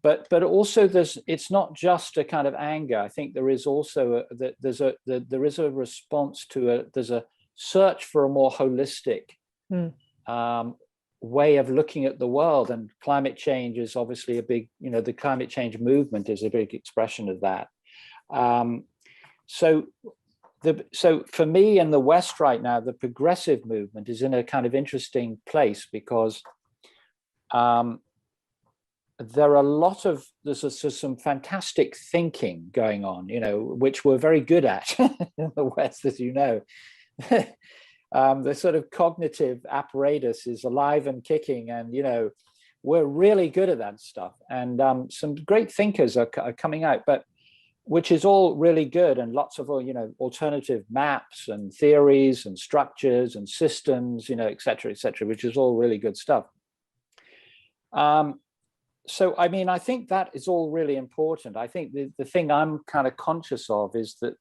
But also it's not just a kind of anger. I think there is also there is a response to there's a search for a more holistic way of looking at the world, and climate change is obviously a big, you know, the climate change movement is a big expression of that. So for me in the West right now, the progressive movement is in a kind of interesting place because there are there's some fantastic thinking going on, you know, which we're very good at in the West, as you know. The sort of cognitive apparatus is alive and kicking, and, you know, we're really good at that stuff. And some great thinkers are coming out, but which is all really good, and lots of, you know, alternative maps and theories and structures and systems, you know, et cetera, which is all really good stuff. So, I mean, I think that is all really important. I think the thing I'm kind of conscious of is that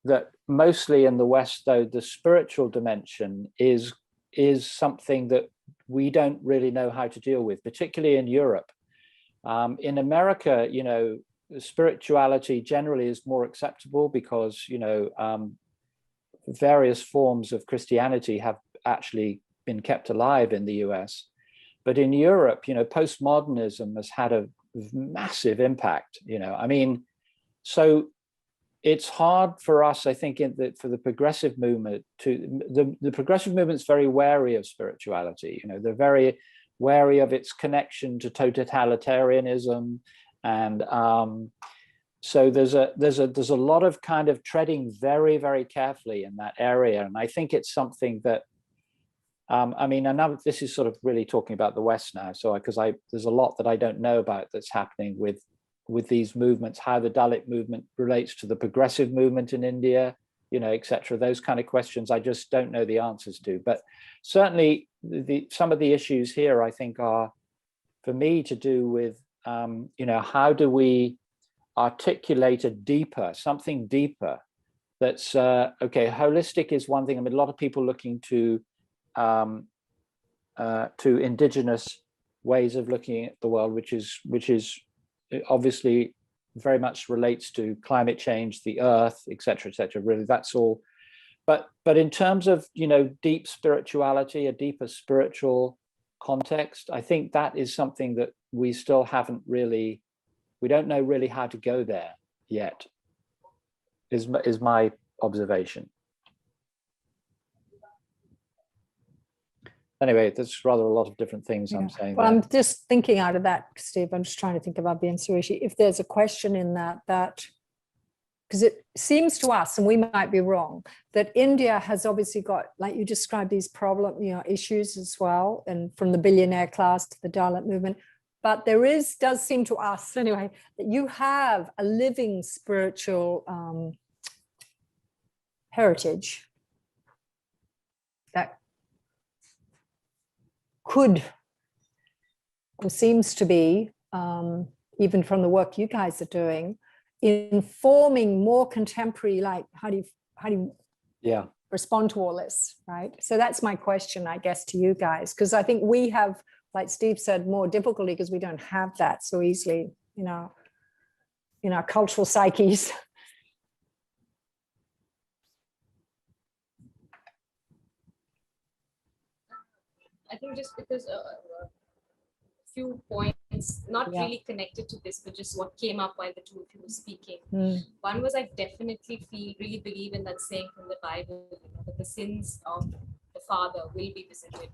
that mostly in the West, though, the spiritual dimension is something that we don't really know how to deal with, particularly in Europe. In America, you know, spirituality generally is more acceptable because, you know, various forms of Christianity have actually been kept alive in the US. But in Europe, you know, postmodernism has had a massive impact, you know, I mean, so it's hard for us, I think, for the progressive movement the progressive movement's very wary of spirituality, you know, they're very wary of its connection to totalitarianism. And so there's a lot of kind of treading very, very carefully in that area. And I think it's something that, I mean, and now this is sort of really talking about the West now. So because there's a lot that I don't know about that's happening with these movements, how the Dalit movement relates to the progressive movement in India, you know, et cetera. Those kind of questions I just don't know the answers to. But certainly some of the issues here, I think, are, for me, to do with, you know, how do we articulate something deeper that's, okay, holistic is one thing. I mean, a lot of people looking to indigenous ways of looking at the world, which is obviously very much relates to climate change, the earth, et cetera, really, that's all. But in terms of, you know, deep spirituality, a deeper spiritual context, I think that is something that we still haven't really, we don't know really how to go there yet, is my observation. Anyway, there's rather a lot of different things I'm saying. Well, I'm just thinking out of that, Steve. I'm just trying to think about being Suruchi. If there's a question in that because it seems to us, and we might be wrong, that India has obviously got, like you described, these issues as well, and from the billionaire class to the Dalit movement. But there does seem to us anyway, that you have a living spiritual heritage that could, or seems to be, even from the work you guys are doing, informing more contemporary, like how do you respond to all this, right? So that's my question, I guess, to you guys, because I think we have, like Steve said, more difficulty because we don't have that so easily, you know, in our cultural psyches. I think just because a few points, not really connected to this, but just what came up while the two of you were speaking. One was, I definitely really believe in that saying from the Bible, you know, that the sins of the father will be visited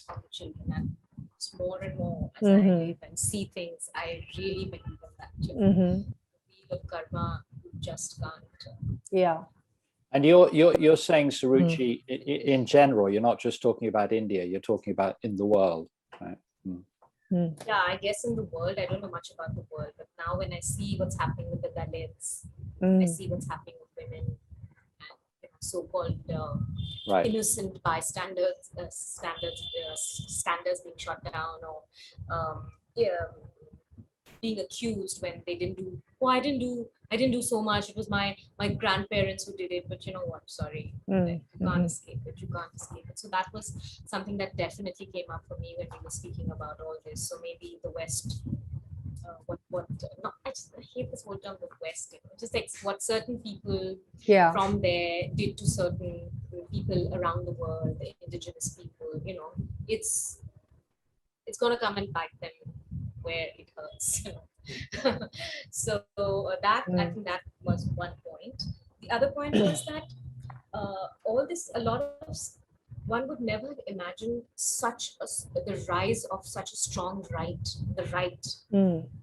on the children. And it's more and more as I live and see things, I really believe in that. You know? The wheel of karma, you just can't. And you're saying, Suruchi, in general, you're not just talking about India, you're talking about in the world. Right. Yeah, I guess in the world, I don't know much about the world, but now when I see what's happening with the Dalits, I see what's happening with women and so-called Right. innocent bystanders, standards being shut down, or being accused when they didn't do. Oh, I didn't do so much. It was my grandparents who did it. But you know what? Sorry, like, you can't escape it. You can't escape it. So that was something that definitely came up for me when we were speaking about all this. So maybe the West. Not, I hate this whole term, the West, just like what certain people from there did to certain people around the world, the indigenous people, it's going to come and bite them where it hurts. So that, I think that was one point. The other point was that all this, a lot of, one would never have imagined the rise of such a strong the right,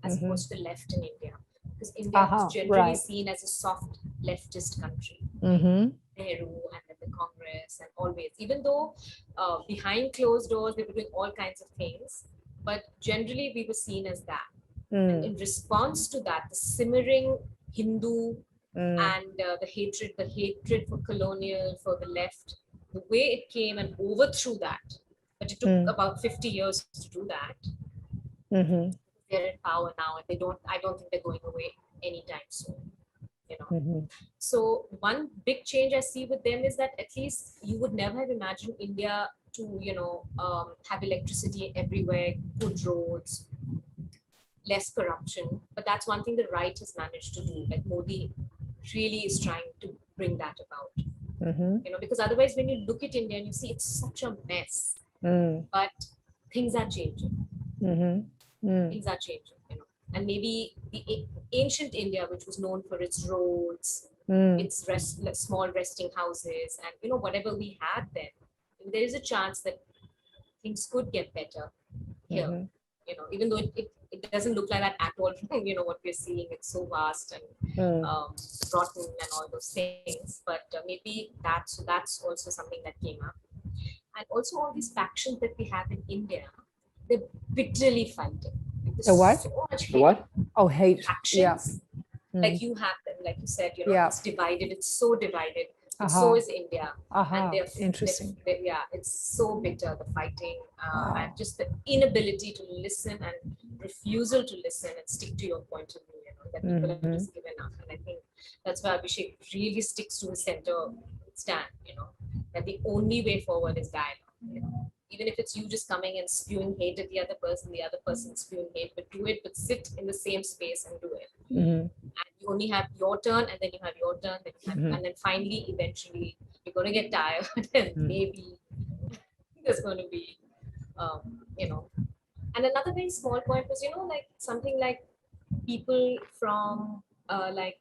as opposed to the left in India. Because India was generally seen as a soft leftist country. Nehru and then the Congress and always, even though behind closed doors, they were doing all kinds of things, but generally we were seen as that. And in response to that, the simmering Hindu and the hatred for colonial, for the left, the way it came and overthrew that, but it took about 50 years to do that. They're in power now, and I don't think they're going away anytime soon. So one big change I see with them is that at least you would never have imagined India to, have electricity everywhere, good roads, less corruption. But that's one thing the right has managed to do. Like Modi really is trying to bring that about. Because otherwise when you look at India and you see it's such a mess, but things are changing. Things are changing, and maybe the ancient India, which was known for its roads, its small resting houses, and whatever we had then, there is a chance that things could get better here. Even though it doesn't look like that at all. What we're seeing, it's so vast and rotten and all those things. But maybe that's also something that came up. And also all these factions that we have in India, they're bitterly fighting. The what? So much hate. The what? Oh, hate. Factions. Like you have them, like you said, it's divided. It's so divided. And so is India. And they're interesting. It's so bitter, the fighting, and just the inability to listen and refusal to listen and stick to your point of view, that people have just given up. And I think that's why Abhishek really sticks to his center stand, that the only way forward is dialogue. Even if it's you just coming and spewing hate at the other person spewing hate, but do it, but sit in the same space and do it. And you only have your turn, and then you have your turn, and then finally, eventually, you're going to get tired, and maybe there's going to be, And another very small point was, like something like people from, I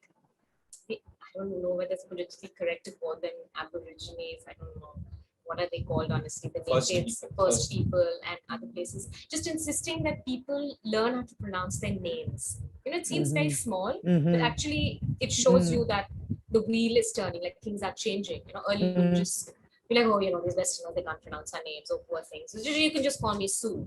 don't know whether it's politically correct to call them Aborigines. I don't know. What are they called, honestly? The natives, first people, and other places. Just insisting that people learn how to pronounce their names. It seems very small, but actually it shows you that the wheel is turning, like things are changing. Earlier you just be like, oh, these Westerners, they can't pronounce our names, or poor things. So you can just call me Sue.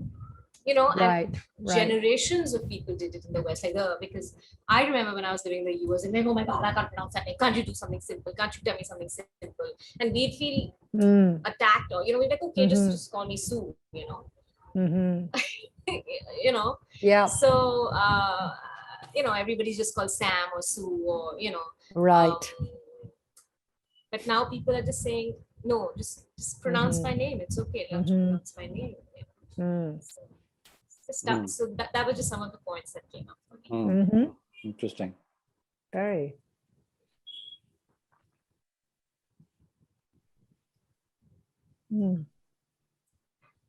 And generations of people did it in the West, because I remember when I was living in the US, and like, oh my God, I can't pronounce that name. Can't you do something simple? Can't you tell me something simple? And we'd feel attacked, or we're like, okay, just call me Sue, Yeah. So everybody's just called Sam or Sue, or Right. But now people are just saying, no, just pronounce my name. It's okay. Learn to pronounce my name. So that was just some of the points that came up for me. Interesting. Very.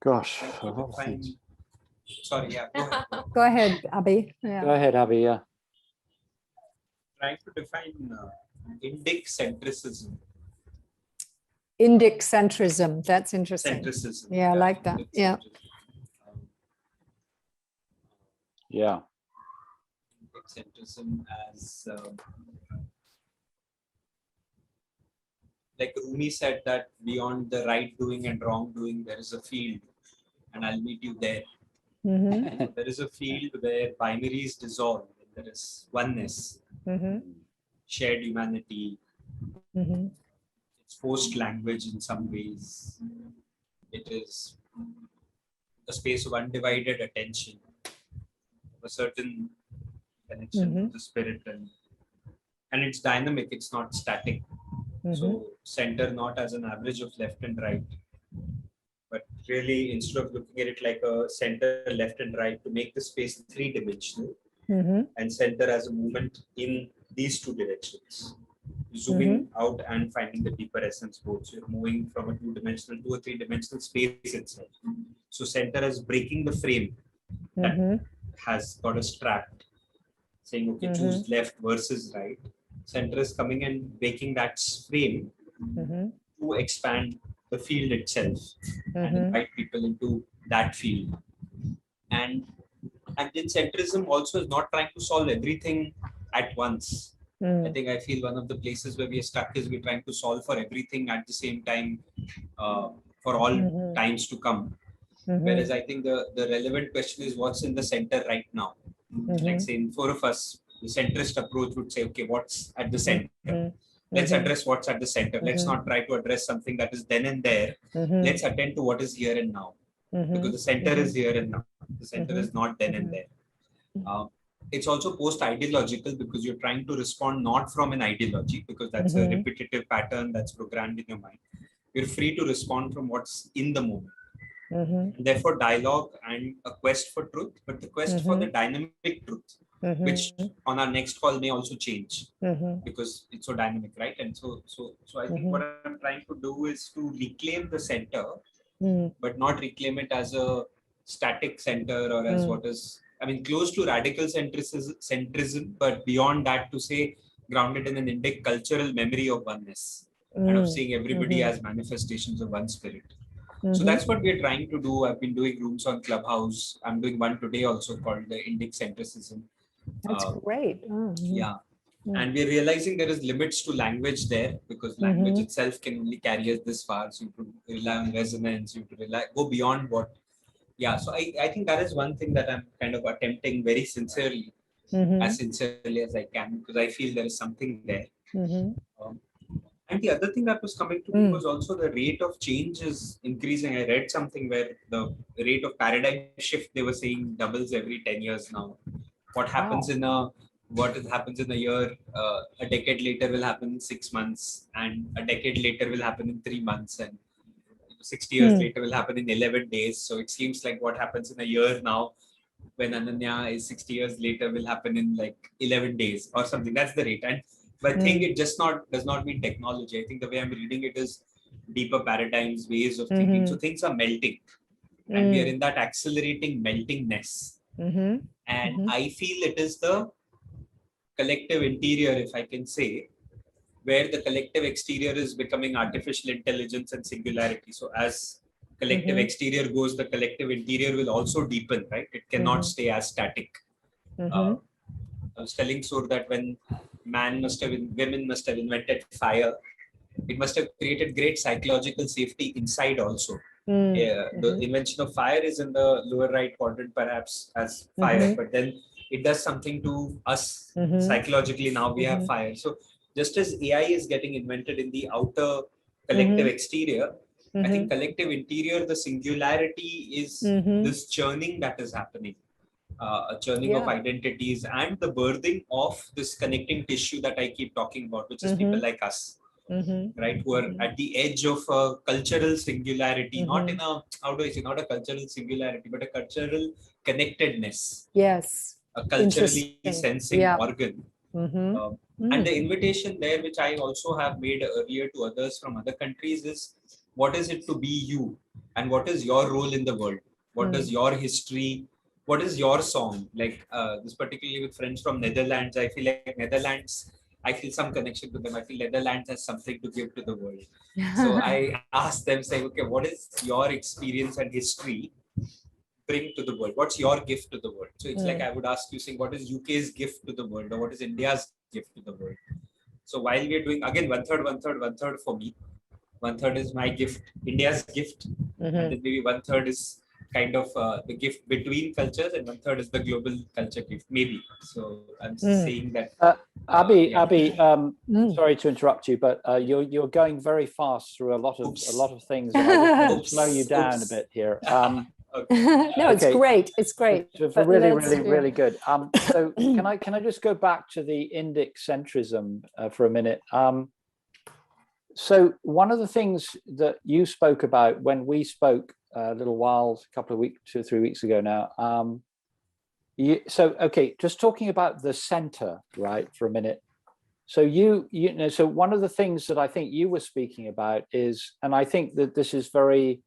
Gosh. Sorry, yeah. Go ahead, Abhi. Yeah. Go ahead, Abhi. Yeah. Trying to define Indic centricism. Indic centrism. That's interesting. Centricism. Yeah, I like that. Yeah. Yeah. Centrism as like Rumi said that beyond the right doing and wrong doing, there is a field. and I'll meet you there. Mhm. So there is a field where binaries dissolve, there is oneness, Mhm. shared humanity. Mhm. It's forced language in some ways. It is a space of undivided attention, a certain connection to Mhm. the spirit, and it's dynamic, it's not static. Mhm. So center not as an average of left and right, but really instead of looking at it like a center left and right, to make the space three-dimensional, Mhm. and center as a movement in these two directions, zooming out and finding the deeper essence both. So you're moving from a two-dimensional to a three-dimensional space itself. So center is breaking the frame that Mhm. has got us trapped, saying, okay, choose left versus right. Center is coming and breaking that frame Mhm. to expand the field itself and Mhm. invite people into that field. And and then centrism also is not trying to solve everything at once. I think I feel one of the places where we are stuck is we're trying to solve for everything at the same time, for all times to come. Whereas I think the relevant question is what's in the center right now. Like say, in four of us, the centrist approach would say, okay, what's at the center? Let's address what's at the center. Let's not try to address something that is then and there. Let's attend to what is here and now. Because the center is here and now. The center is not then and there. It's also post-ideological because you're trying to respond not from an ideology, because that's a repetitive pattern that's programmed in your mind. You're free to respond from what's in the moment. Therefore, dialogue and a quest for truth, but the quest for the dynamic truth, which on our next call may also change because it's so dynamic, right? And so I think what I'm trying to do is to reclaim the center, but not reclaim it as a static center or as what is, I mean, close to radical centrism, but beyond that to say grounded in an Indic cultural memory of oneness and of seeing everybody as manifestations of one spirit. So that's what we're trying to do. I've been doing rooms on Clubhouse. I'm doing one today also called the Indic Centricism. That's great. Yeah. And we're realizing there is limits to language there because language itself can only carry us this far. So you have to rely on resonance, you have to go beyond what. Yeah. So I think that is one thing that I'm kind of attempting very sincerely, as sincerely as I can, because I feel there is something there. And the other thing that was coming to me was also the rate of change is increasing. I read something where the rate of paradigm shift, they were saying, doubles every 10 years now. What happens happens in a year, a decade later will happen in 6 months, and a decade later will happen in 3 months, and 60 years later will happen in 11 days. So it seems like what happens in a year now, when Ananya is 60 years later, will happen in like 11 days or something. That's the rate. And but I think it just does not mean technology. I think the way I'm reading it is deeper paradigms, ways of thinking. So things are melting, and we are in that accelerating meltingness. And I feel it is the collective interior, if I can say, where the collective exterior is becoming artificial intelligence and singularity. So as collective exterior goes, the collective interior will also deepen, right? It cannot stay as static. I was telling Sur that when women must have invented fire, it must have created great psychological safety inside also. The invention of fire is in the lower right quadrant, perhaps, as fire, but then it does something to us psychologically. Now we have fire. So just as AI is getting invented in the outer collective exterior, I think collective interior, the singularity is this churning that is happening. A churning of identities and the birthing of this connecting tissue that I keep talking about, which is people like us, right? Who are at the edge of a cultural singularity, not in a, how do I say, not a cultural singularity, but a cultural connectedness. Yes. A culturally sensing organ. And the invitation there, which I also have made earlier to others from other countries, is what is it to be you? And what is your role in the world? What does your history, what is your song? Like this particularly with friends from Netherlands, I feel like Netherlands, I feel some connection to them. I feel Netherlands has something to give to the world. So I asked them, say, okay, what is your experience and history bring to the world? What's your gift to the world? So it's like I would ask you, saying, what is UK's gift to the world, or what is India's gift to the world? So while we're doing again one third for me, one third is my gift, India's gift, and then maybe one third is kind of the gift between cultures, and 1/3 is the global culture gift, maybe. So I'm saying that. Abhi, yeah. Abhi, sorry to interrupt you, but you're going very fast through a lot of things, and I just want to slow you down a bit here. No, it's great. It's great. It's really good. So can I just go back to the Indic centrism for a minute? So one of the things that you spoke about when we spoke a little while, a couple of weeks, 2 or 3 weeks ago now. Just talking about the center, right, for a minute. So so one of the things that I think you were speaking about is, and I think that this is very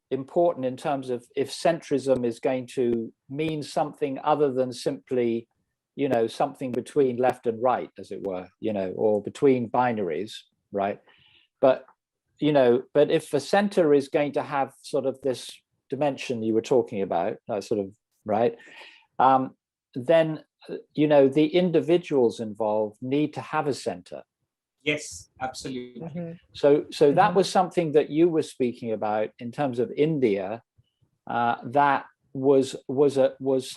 important in terms of if centrism is going to mean something other than simply, something between left and right, as it were, or between binaries, right? But if the center is going to have sort of this dimension you were talking about, right, then the individuals involved need to have a center. Yes, absolutely. Mm-hmm. So that was something that you were speaking about in terms of India. That was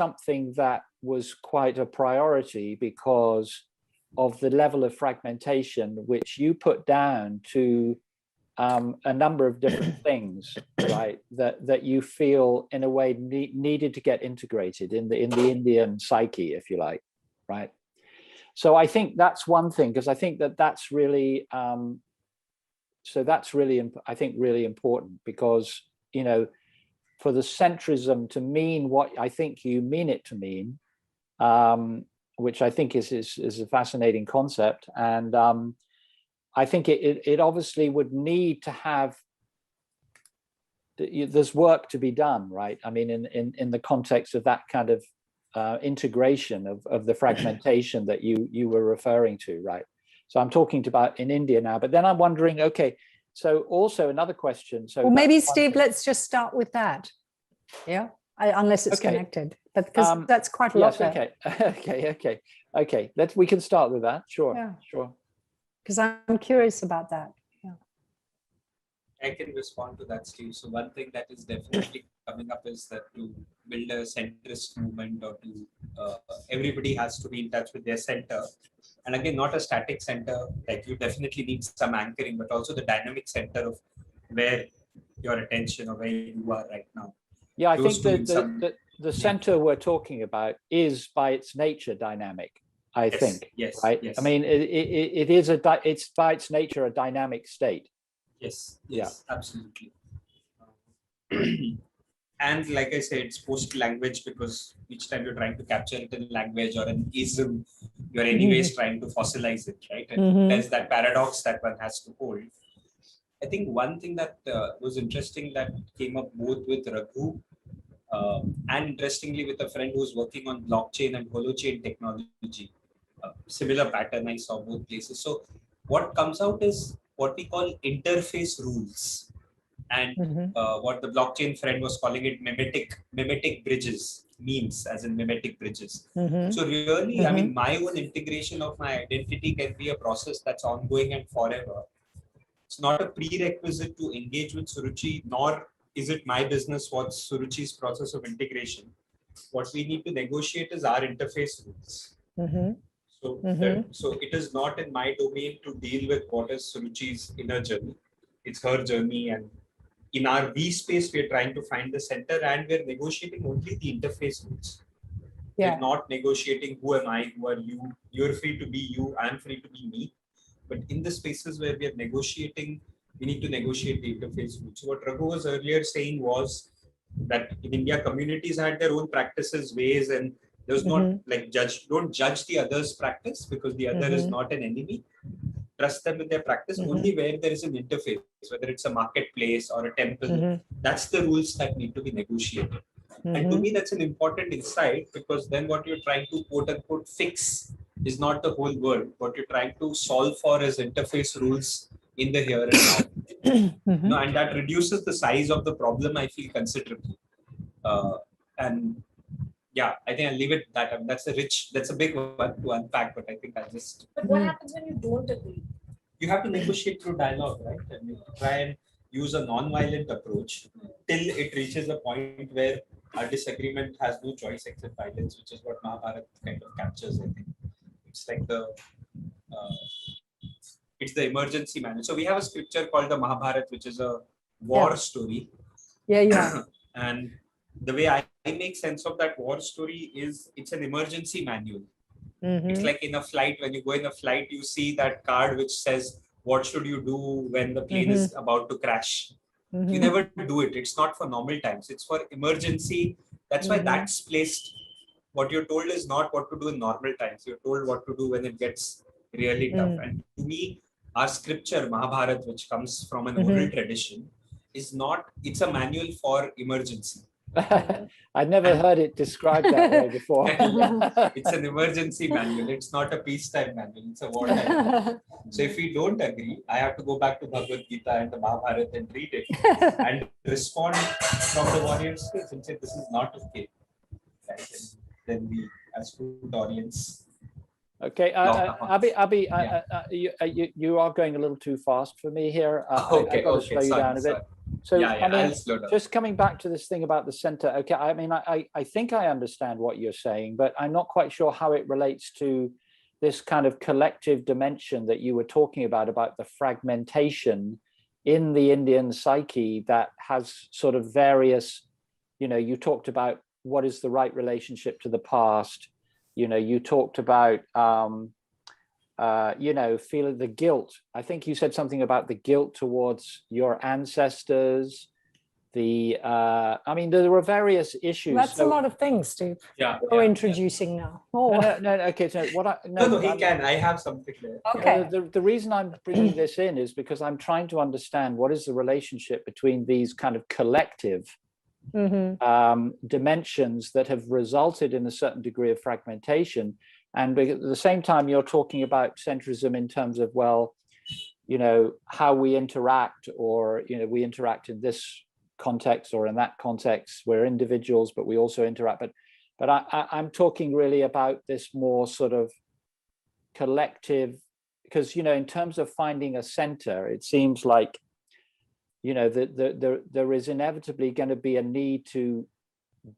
something that was quite a priority because of the level of fragmentation which you put down to a number of different things, right? That you feel in a way needed to get integrated in the Indian psyche, if you like, right? So I think that's one thing, because I think that's really, I think really important, because for the centrism to mean what I think you mean it to mean, which I think is a fascinating concept, and I think it obviously would need to have, there's work to be done, right? I mean, in the context of that kind of integration of the fragmentation that you were referring to, right? So I'm talking about in India now, but then I'm wondering, okay, so also another question. So well, maybe Steve, let's just start with that. Yeah, unless it's connected, but because that's quite a lot. Okay. We can start with that. Sure, yeah. Sure. Because I'm curious about that. Yeah. I can respond to that, Steve. So one thing that is definitely coming up is that to build a centrist movement, or to everybody has to be in touch with their center. And again, not a static center, like you definitely need some anchoring, but also the dynamic center of where your attention or where you are right now. Yeah, I think that the center we're talking about is by its nature dynamic. I think, yes, right? Yes. I mean, it's by its nature a dynamic state. Yes, absolutely. And like I said, it's post-language, because each time you're trying to capture it in language or an ism, you're anyways trying to fossilize it, right? And there's that paradox that one has to hold. I think one thing that was interesting that came up both with Raghu and interestingly with a friend who's working on blockchain and holochain technology. Similar pattern I saw both places. So what comes out is what we call interface rules, and what the blockchain friend was calling it mimetic bridges, memes as in mimetic bridges. So really, I mean, my own integration of my identity can be a process that's ongoing and forever. It's not a prerequisite to engage with Suruchi, nor is it my business what's Suruchi's process of integration. What we need to negotiate is our interface rules. So it is not in my domain to deal with what is Suruchi's inner journey. It's her journey, and in our V space, we're trying to find the center, and we're negotiating only the interface rules. We're not negotiating who am I, who are you, you're free to be you, I'm free to be me. But in the spaces where we are negotiating, we need to negotiate the interface rules. So what Raghu was earlier saying was that in India, communities had their own practices, ways, and there was not like don't judge the other's practice, because the other is not an enemy. Trust them with their practice only where there is an interface, whether it's a marketplace or a temple. That's the rules that need to be negotiated. And to me, that's an important insight, because then what you're trying to quote unquote fix is not the whole world. What you're trying to solve for is interface rules in the here and now. And that reduces the size of the problem, I feel, considerably. And yeah, I think I'll leave it that. I mean, that's a big one to unpack, but I think I'll just. But what happens when you don't agree? You have to negotiate through dialogue, right? And you try and use a non-violent approach. till it reaches a point where our disagreement has no choice except violence, which is what Mahabharata kind of captures, I think. It's like it's the emergency manual. So we have a scripture called the Mahabharata, which is a war story. Yeah. And the way I make sense of that war story is it's an emergency manual. It's like in a flight, when you go in a flight, you see that card which says, what should you do when the plane is about to crash? You never do it. It's not for normal times. It's for emergency. That's why that's placed. What you're told is not what to do in normal times. You're told what to do when it gets really tough. And to me, our scripture, Mahabharata, which comes from an oral tradition, is not, it's a manual for emergency. I'd never heard it described that way before. It's an emergency manual. It's not a peacetime manual. It's a wartime manual. So if we don't agree, I have to go back to Bhagavad Gita and the Mahabharata and read it and respond from the warrior's face and say, this is not okay. Right? And then we, as good audience. Okay, Abhi, you are going a little too fast for me here. Okay, I've got to slow you down a bit. So I mean, I'll slow down. Just coming back to this thing about the center. Okay, I mean, I think I understand what you're saying, but I'm not quite sure how it relates to this kind of collective dimension that you were talking about the fragmentation in the Indian psyche that has sort of various, you talked about what is the right relationship to the past. You talked about, feeling the guilt. I think you said something about the guilt towards your ancestors. I mean, there were various issues. That's a lot of things, Steve. We're introducing now. Oh. No, okay. So he can. I have something there. Okay. The reason I'm bringing this in is because I'm trying to understand what is the relationship between these kind of collective dimensions that have resulted in a certain degree of fragmentation, and at the same time you're talking about centrism in terms of, well, how we interact, or we interact in this context or in that context. We're individuals, but we also interact. But I'm talking really about this more sort of collective, because in terms of finding a center, it seems like there is inevitably going to be a need to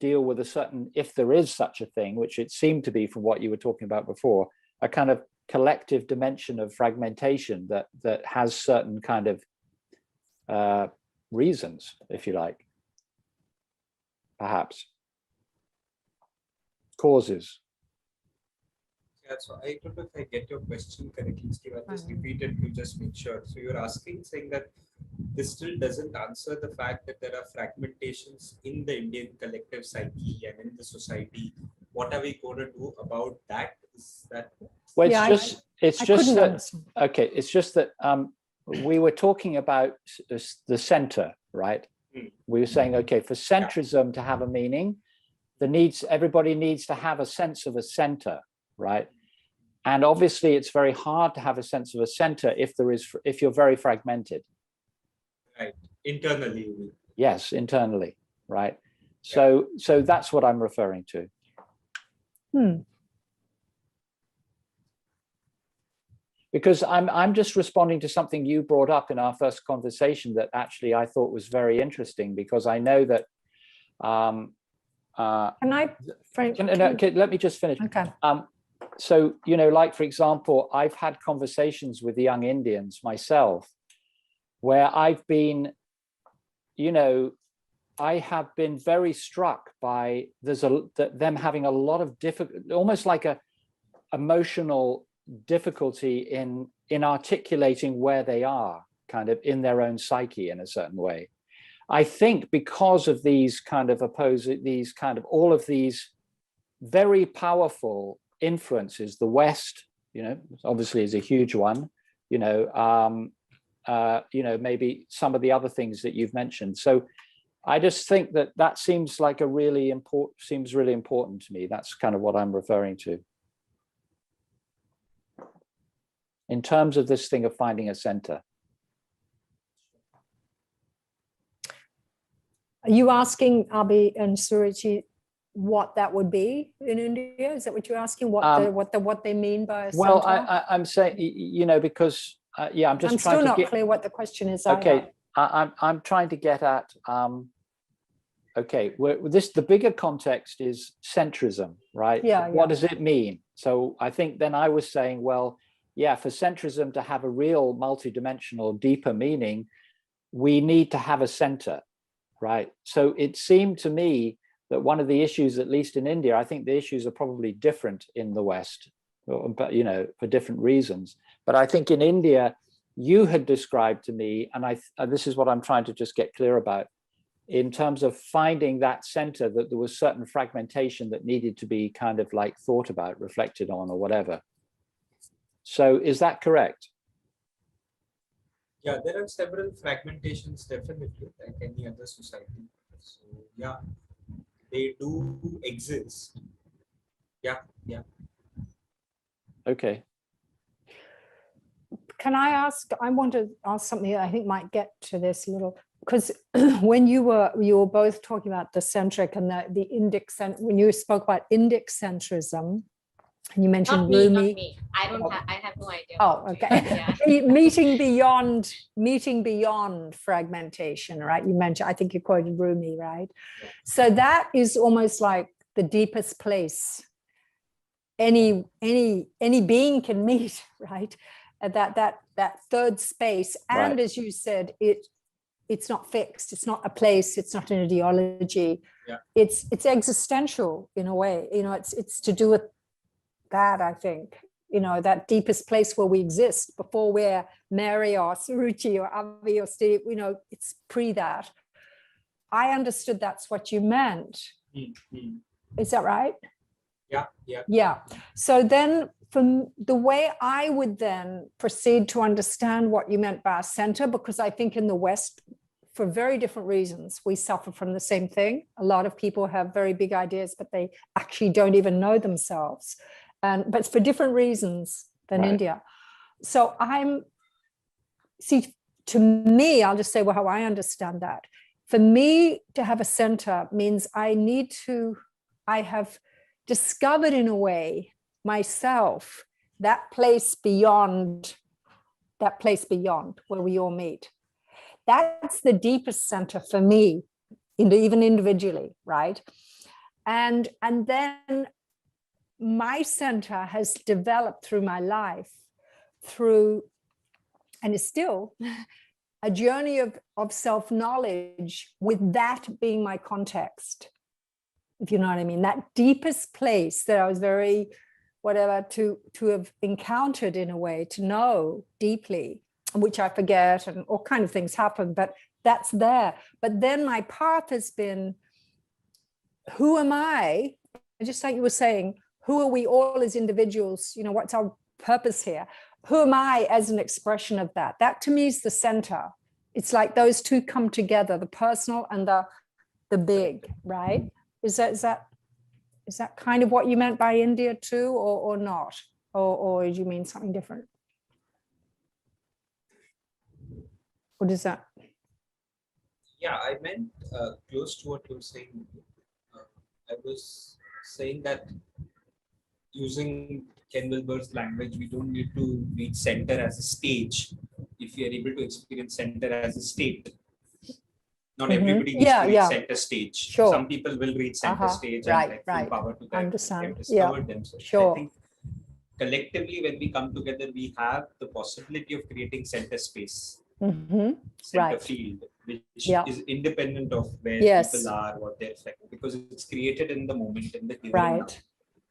deal with a certain, if there is such a thing, which it seemed to be from what you were talking about before, a kind of collective dimension of fragmentation that has certain kind of reasons, if you like, perhaps causes. Yeah, so I don't know if I get your question correctly, Steve. I'll just repeat it to just make sure. So you're saying that this still doesn't answer the fact that there are fragmentations in the Indian collective psyche and in the society. What are we going to do about that? Is that? Well, it's just that we were talking about the center, right? We were saying, okay, for centrism to have a meaning, everybody needs to have a sense of a center, right? And obviously, it's very hard to have a sense of a center if you're very fragmented. Right, internally. Yes, internally, right? So that's what I'm referring to. Because I'm just responding to something you brought up in our first conversation that actually I thought was very interesting, because I know that. Let me just finish. Okay. So, like, for example, I've had conversations with the young Indians myself, where I've been, I have been very struck by them having a lot of almost like a emotional difficulty in articulating where they are, kind of in their own psyche in a certain way. I think because of these kind of all of these very powerful influences, the West, obviously is a huge one, maybe some of the other things that you've mentioned. So I just think that seems like really important to me. That's kind of what I'm referring to in terms of this thing of finding a center. Are you asking Abhi and Suruchi what that would be in India? Is that what you're asking? What they mean by a center? Well, I'm saying, because I'm just I'm trying still to not get clear what the question is. Okay, I'm trying to get at okay, the bigger context is centrism, right? Yeah, What does it mean? So I think then I was saying, well, yeah, for centrism to have a real multidimensional, deeper meaning, we need to have a center, right? So it seemed to me that one of the issues, at least in India, I think the issues are probably different in the West, but you know, for different reasons. But I think in India, you had described to me, and this is what I'm trying to just get clear about, in terms of finding that center, that there was certain fragmentation that needed to be kind of like thought about, reflected on, or whatever. So is that correct? Yeah, there are several fragmentations, definitely, like any other society. So yeah, they do exist. Yeah, yeah. Okay. Can I ask, I want to ask something that I think might get to this a little, because when you were both talking about the centric and the Indic, when you spoke about Indic centrism, and you mentioned Not me, Rumi. not me. I have no idea. Oh, okay. Yeah. meeting beyond fragmentation, right? You mentioned, I think you quoted Rumi, right? So that is almost like the deepest place any being can meet, right? That third space. And Right. as you said, it's not fixed, it's not a place, it's not an ideology. Yeah. It's existential in a way, you know, it's to do with that, I think, you know, that deepest place where we exist before we're Mary or Suruchi or Avi or Steve, you know, it's pre that. I understood that's what you meant. Mm-hmm. Is that right? Yeah, yeah. Yeah. So then from the way I would then proceed to understand what you meant by a center, because I think in the West, for very different reasons, we suffer from the same thing. A lot of people have very big ideas, but they actually don't even know themselves. But it's for different reasons than Right. India. So to me, I'll just say how I understand that. For me to have a center means I have discovered in a way myself, that place beyond where we all meet. That's the deepest center for me, even individually, right? And then my center has developed through my life, and is still a journey of self-knowledge, with that being my context, if you know what I mean, that deepest place that I was very, to have encountered in a way, to know deeply, which I forget, and all kind of things happen, but that's there. But then my path has been, who am I? Just like you were saying, who are we all as individuals? You know, what's our purpose here? Who am I as an expression of that? That to me is the center. It's like those two come together, the personal and the big, right? Is that kind of what you meant by India too, or not? Or did you mean something different? What is that? Yeah, I meant close to what you were saying. I was saying that using Ken Wilber's language, we don't need to read center as a stage if we are able to experience center as a state. Not everybody needs to read center stage. Sure. Some people will read center stage and like full power to that. Understand. They've discovered themselves. Sure. I think collectively, when we come together, we have the possibility of creating center space, center field, which is independent of where people are, what they're reflecting, because it's created in the moment, in the here and now.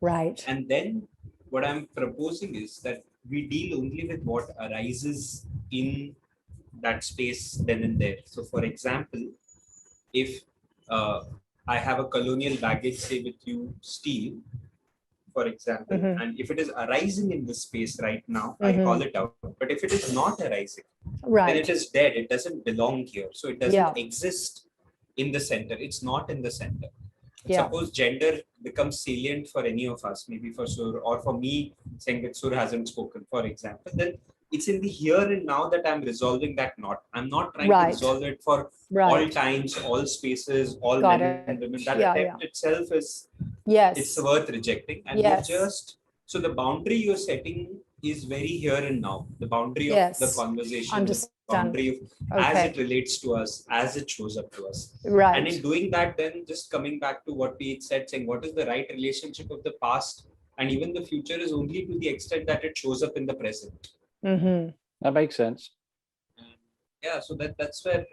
Right. And then what I'm proposing is that we deal only with what arises in that space then and there. So for example, if I have a colonial baggage, say with you, Steve, for example, and if it is arising in this space right now, I call it out. But if it is not arising, then it is dead. It doesn't belong here. So it doesn't exist in the center. It's not in the center. Suppose gender becomes salient for any of us, maybe for Sur, or for me saying that Sur hasn't spoken, for example, then it's in the here and now that I'm resolving that knot. I'm not trying to resolve it for all times, all spaces, all men and women. That attempt itself is it's worth rejecting. And so the boundary you're setting is very here and now, the boundary of the conversation boundary of as Okay. it relates to us, as it shows up to us. And Right. in doing that, then just coming back to what we said, saying what is the right relationship of the past and even the future is only to the extent that it shows up in the present. Mm-hmm. That makes sense. Yeah, so that's where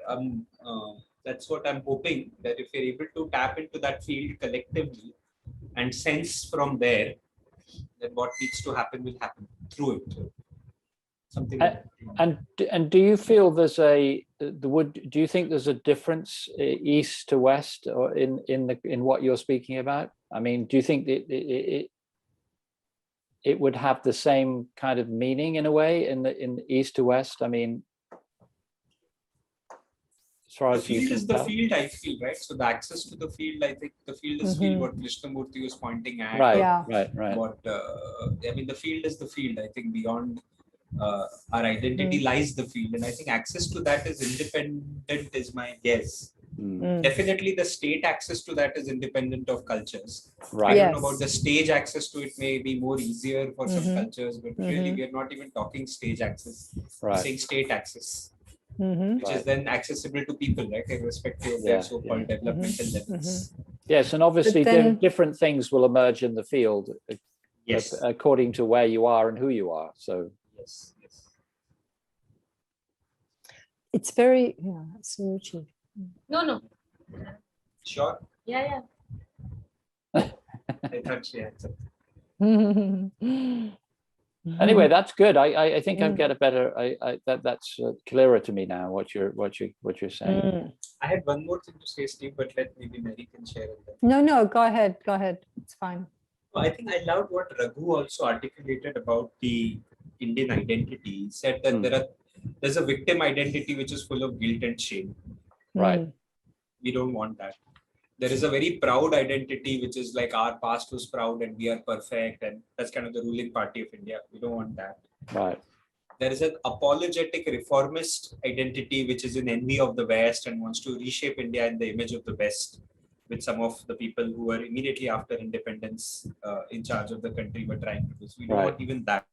that's what I'm hoping, that if you're able to tap into that field collectively and sense from there, then what needs to happen will happen through it. Something like that. And do you feel there's do you think there's a difference east to west or in what you're speaking about? I mean, do you think it would have the same kind of meaning in a way in the east to west? I mean, as far The as you field can is the tell. field, I feel, right? So the access to the field, I think the field is field, what Krishnamurti was pointing at. Right, Yeah. right. What I mean, the field is the field. I think beyond our identity lies the field, and I think access to that is independent, is my guess. Definitely, the state access to that is independent of cultures. Right. I don't know Yes. about the stage access to it, may be more easier for some cultures, but really, we are not even talking stage access. We're Right. saying state access. Mm-hmm. Which is then accessible to people, right, irrespective of Yeah, their so-called developmental levels. Yes, and obviously then- different things will emerge in the field Yes. according to where you are and who you are. So Yes. Yes. It's very, yeah, Suruchi. No. Sure. Yeah. I thought she had something. anyway, that's good. I think I get a better. That's clearer to me now. What you're saying. I had one more thing to say, Steve, but let maybe Mary can share it then. No, go ahead. It's fine. I think I loved what Raghu also articulated about the Indian identity. He said that there's a victim identity which is full of guilt and shame. Right. We don't want that. There is a very proud identity which is like our past was proud and we are perfect, and that's kind of the ruling party of India. We don't want that. Right. There is an apologetic reformist identity which is in envy of the West and wants to reshape India in the image of the West, with some of the people who were immediately after independence in charge of the country were trying to do. So we don't want even that.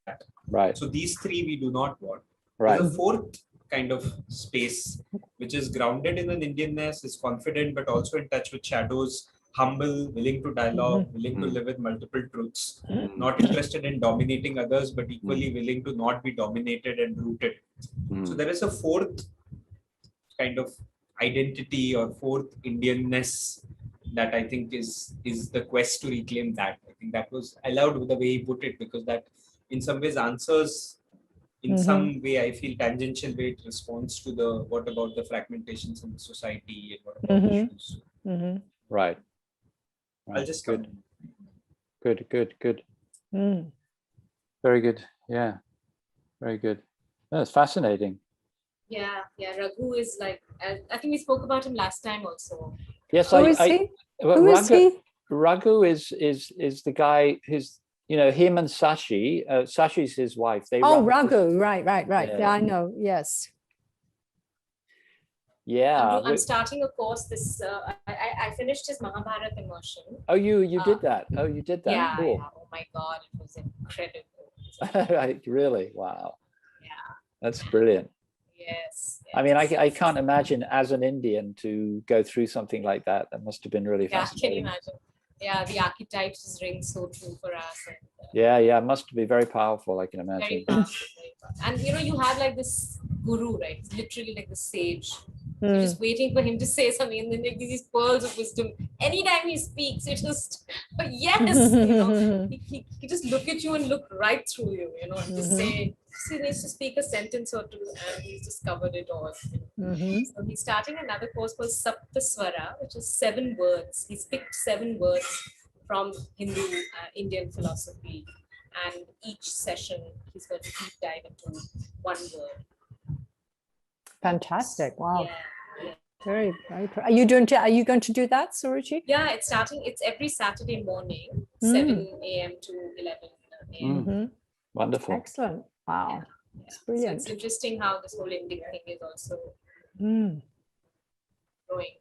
Right. So these three we do not want. Right. There's a fourth kind of space which is grounded in an Indianness, is confident but also in touch with shadows, humble, willing to dialogue, willing to live with multiple truths, not interested in dominating others, but equally willing to not be dominated and rooted. So there is a fourth kind of identity or fourth Indianness that I think is the quest to reclaim that. I think that was, I loved the way he put it, because that in some ways answers, in some way, I feel tangential way it responds to the what about the fragmentations in the society and what about issues. Right. I'll just good. come. Good. Very good. Yeah. Very good. That's fascinating. Yeah. Raghu is like, I think we spoke about him last time also. Yes, Who is he? well, Who is he? Raghu is the guy who's, him and Sashi. Sashi's his wife. They Oh, run this- Raghu. Right. Yeah, I know. Yes. Yeah. I'm starting a course. I finished his Mahabharata immersion. Oh, you did that. Oh, you did that. Yeah, Cool. Oh my God, it was incredible. Right, really? Wow. Yeah. That's brilliant. Yes. I mean, I can't imagine as an Indian to go through something like that. That must have been really Can you fascinating. imagine? Yeah, the archetypes just ring so true for us. And, Yeah, it must be very powerful, I can very imagine. powerful, very powerful. And you have like this guru, right? It's literally like the sage. You're just waiting for him to say something, and then like these pearls of wisdom. Anytime he speaks, you just yes, he just look at you and look right through you, and just say, he needs to speak a sentence or two, and he's just covered it all. So he's starting another course called Saptaswara, which is 7 words. He's picked 7 words from Indian philosophy, and each session he's going to deep dive into one word. Fantastic. Wow. Yeah. Very. Are you going to do that, Suruchi? Yeah, it's every Saturday morning, 7 a.m. to 11 a.m. Wonderful. Excellent. Wow. Yeah. It's brilliant. So it's interesting how this whole Indic thing is also growing.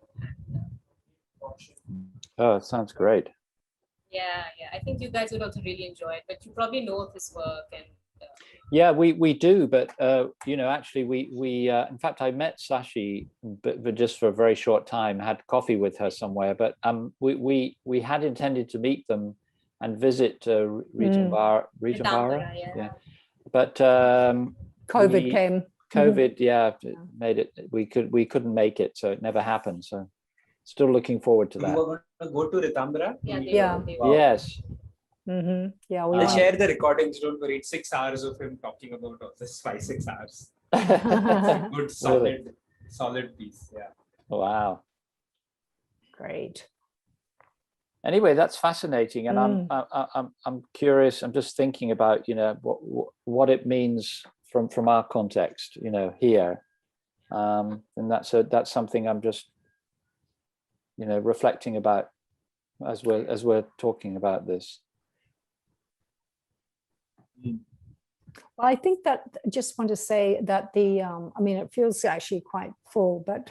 Oh, it sounds great. Yeah. I think you guys would also really enjoy it, but you probably know of his work. And Yeah, we do, but you know, actually, we in fact, I met Sashi, but just for a very short time, had coffee with her somewhere. But we had intended to meet them and visit Ritambara, yeah. But COVID came. COVID, yeah, made it. We couldn't make it, so it never happened. So, still looking forward to that. You were going to go to Ritambara? Yeah. Wow. Yes. Yeah, I'll share the recordings. Don't worry. It's 6 hours of him talking about all this. 5-6 hours. It's a good, solid piece. Yeah. Wow. Great. Anyway, that's fascinating, and I'm curious. I'm just thinking about, you know, what it means from our context, you know, here, and that's something I'm just, you know, reflecting about as we're talking about this. Well, I think that I just want to say that I mean, it feels actually quite full, but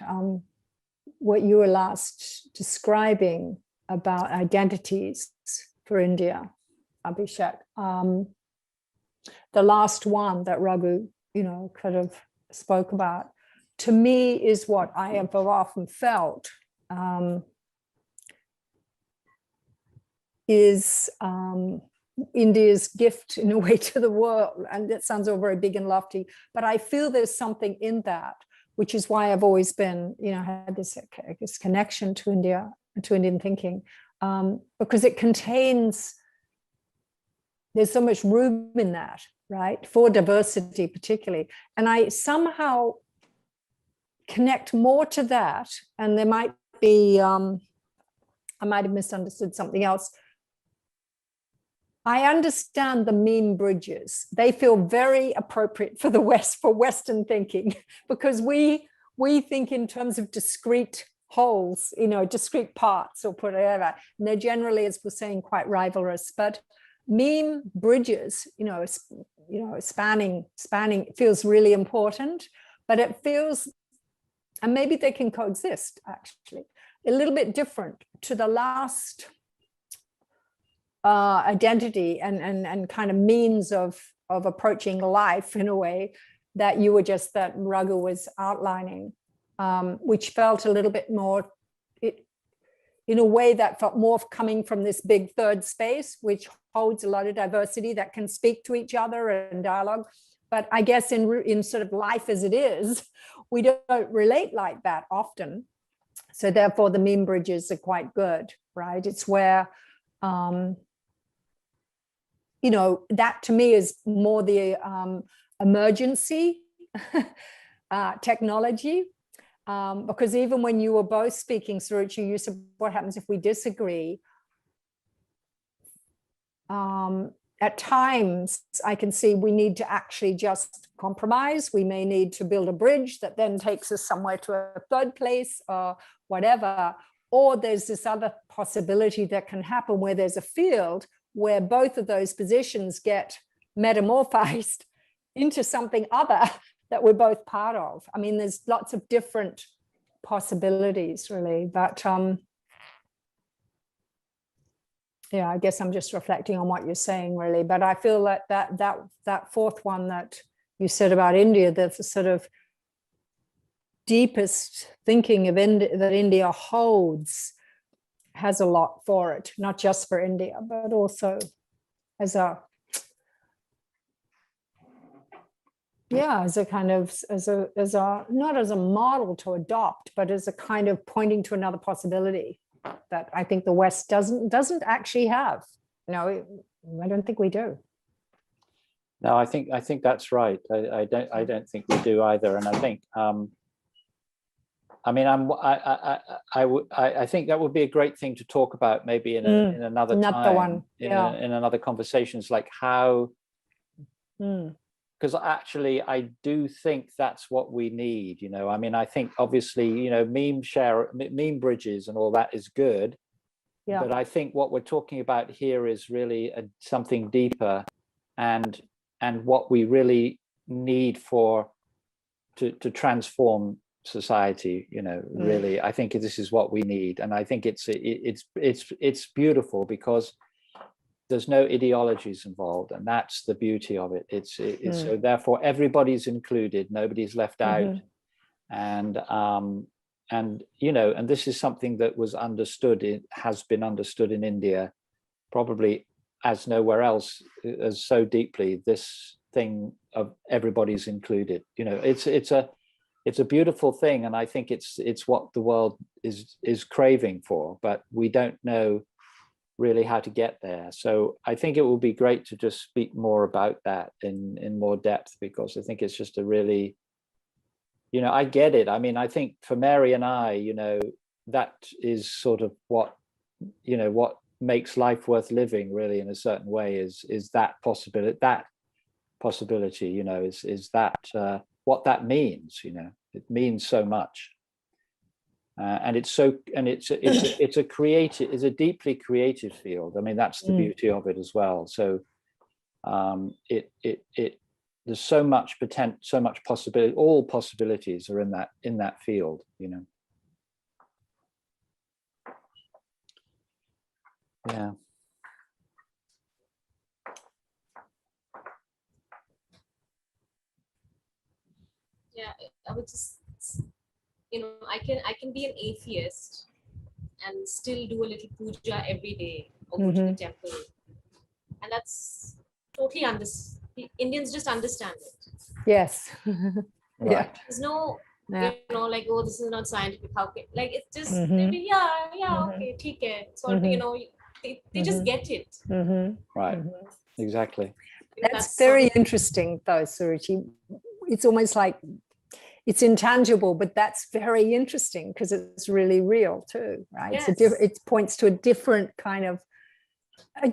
what you were last describing about identities for India, Abhishek, the last one that Raghu, you know, kind of spoke about, to me is what I have often felt is India's gift in a way to the world. And that sounds all very big and lofty, but I feel there's something in that, which is why I've always been, you know, had this connection to India, to Indian thinking, because it contains, there's so much room in that, right, for diversity particularly. And I somehow connect more to that, and there might be, I might have misunderstood something else. I understand the meme bridges. They feel very appropriate for the West, for Western thinking, because we think in terms of discrete wholes, you know, discrete parts or whatever. And they're generally, as we're saying, quite rivalrous. But meme bridges, you know, spanning feels really important. But it feels, and maybe they can coexist actually, a little bit different to the last identity and kind of means of approaching life in a way that you were just, that Raghu was outlining, which felt a little bit more, in a way that felt more coming from this big third space, which holds a lot of diversity that can speak to each other and dialogue. But I guess in sort of life as it is, we don't relate like that often. So therefore the meme bridges are quite good, right? It's where, you know, that to me is more the emergency technology. Because even when you were both speaking, Suruchi, you said, what happens if we disagree? At times, I can see we need to actually just compromise. We may need to build a bridge that then takes us somewhere to a third place or whatever. Or there's this other possibility that can happen where there's a field where both of those positions get metamorphosed into something other that we're both part of. I mean, there's lots of different possibilities, really. But yeah, I guess I'm just reflecting on what you're saying, really. But I feel that fourth one that you said about India, the sort of deepest thinking of India that India holds, has a lot for it, not just for India, but also as a, yeah, as a kind of, as a not as a model to adopt, but as a kind of pointing to another possibility that I think the West doesn't actually have. No, I don't think we do. No, I think that's right. I don't think we do either. And I think, I mean, I think that would be a great thing to talk about maybe in another time, one. Yeah. in another conversations, like how, because actually I do think that's what we need, you know. I mean, I think obviously, you know, meme bridges and all that is good, yeah. But I think what we're talking about here is really something deeper, and what we really need to transform society, you know. Really, I think this is what we need, and I think it's beautiful, because there's no ideologies involved, and that's the beauty of it. It's so therefore everybody's included, nobody's left out. And you know, and this is something that was understood, it has been understood in India probably as nowhere else, as so deeply, this thing of everybody's included. You know, it's a beautiful thing, and I think it's what the world is craving for, but we don't know really how to get there. So I think it will be great to just speak more about that in more depth, because I think it's just a really, you know, I get it. I mean, I think for Mary and I, you know, that is sort of what, you know, what makes life worth living, really, in a certain way, is that possibility, you know, is that what that means. You know, it means so much, and it's a deeply creative field. I mean, that's the beauty of it as well. So there's so much potential, so much possibility. All possibilities are in that field, you know. Yeah. Yeah, I would just, you know, I can be an atheist and still do a little puja every day or go to the temple, and that's totally Indians just understand it. Yes. Right. Yeah. There's no, Yeah. you know, like, oh, this is not scientific. How can, like, it's just, they'll be, okay, theek hai. So, you know, they just get it. Right. Exactly. That's very interesting, though, Suruchi. It's almost like it's intangible, but that's very interesting because it's really real too, right? Yes. It points to a different kind of,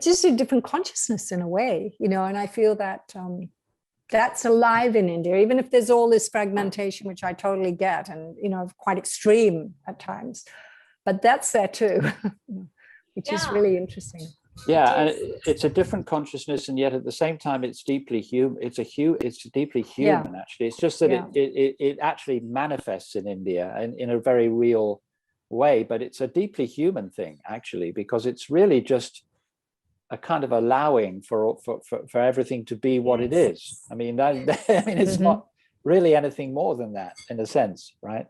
just a different consciousness in a way, you know. And I feel that that's alive in India, even if there's all this fragmentation, which I totally get, and, you know, quite extreme at times, but that's there too, which is really interesting. Yeah, and it's a different consciousness, and yet at the same time, it's deeply human. It's deeply human, actually. It's just that it actually manifests in India and in a very real way, but it's a deeply human thing, actually, because it's really just a kind of allowing for everything to be what it is. I mean, it's not really anything more than that, in a sense, right?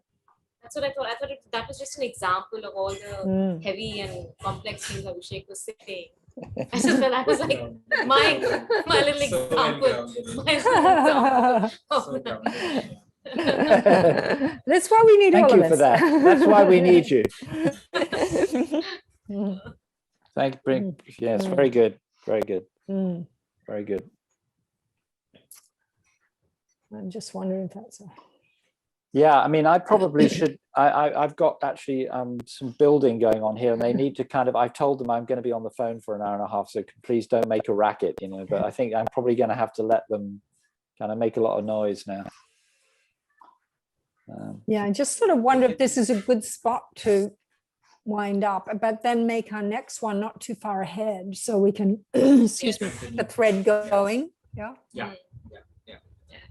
That's what I thought. I thought that was just an example of all the heavy and complex things Abhishek was saying. I just felt that was like my little example. That's why we need all of us. Thank you for that. That's why we need you. Thank you. Yes, very good. Very good. Very good. I'm just wondering if that's Yeah, I mean, I probably should. I've got actually some building going on here, and they need to kind of. I've told them I'm going to be on the phone for an hour and a half, so please don't make a racket, you know. But I think I'm probably going to have to let them kind of make a lot of noise now. Yeah, I just sort of wonder if this is a good spot to wind up, but then make our next one not too far ahead, so we can excuse me, keep the thread going. Yeah.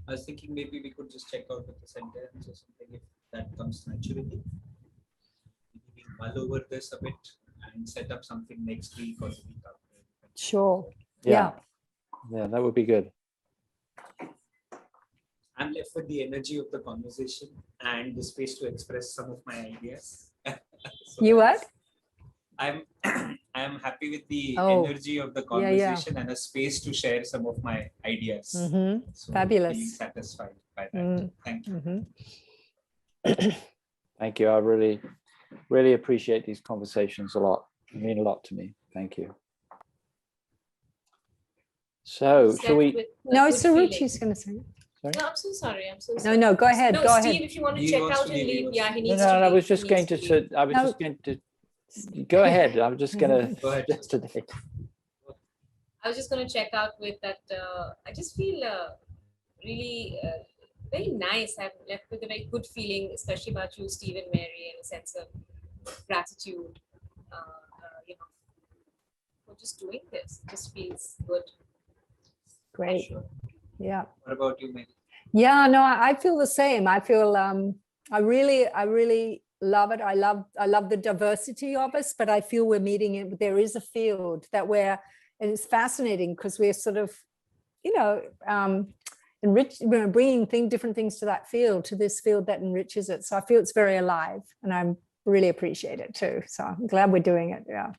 I was thinking maybe we could just check out with the sentence or something if that comes naturally. Maybe mull over this a bit and set up something next week or the week after. Sure. Yeah, that would be good. I'm left with the energy of the conversation and the space to express some of my ideas. So You what? I'm happy with the energy of the conversation and a space to share some of my ideas. So Fabulous. feeling satisfied by that. Thank you. Thank you. I really appreciate these conversations a lot. They mean a lot to me. Thank you. So, shall we? No, Suruchi's going to say. No, I'm so sorry. No, go ahead. No, go Steve, ahead. if you want to check out and leave, he needs No, to. I was just going to. I was just going to. Go ahead. I'm just going to. Go ahead. Just today. I was just going to check out with that. I just feel really very nice. I'm left with a very good feeling, especially about you, Steve and Mary, and a sense of gratitude. You know, for just doing this. It just feels good. Great. Sure. Yeah. What about you, Mary? Yeah, no, I feel the same. I feel I really love it. I love the diversity of us, but I feel we're meeting it. There is a field that we're and it's fascinating because we're sort of, bringing different things to that field, to this field that enriches it. So I feel it's very alive, and I really appreciate it too. So I'm glad we're doing it. Yeah.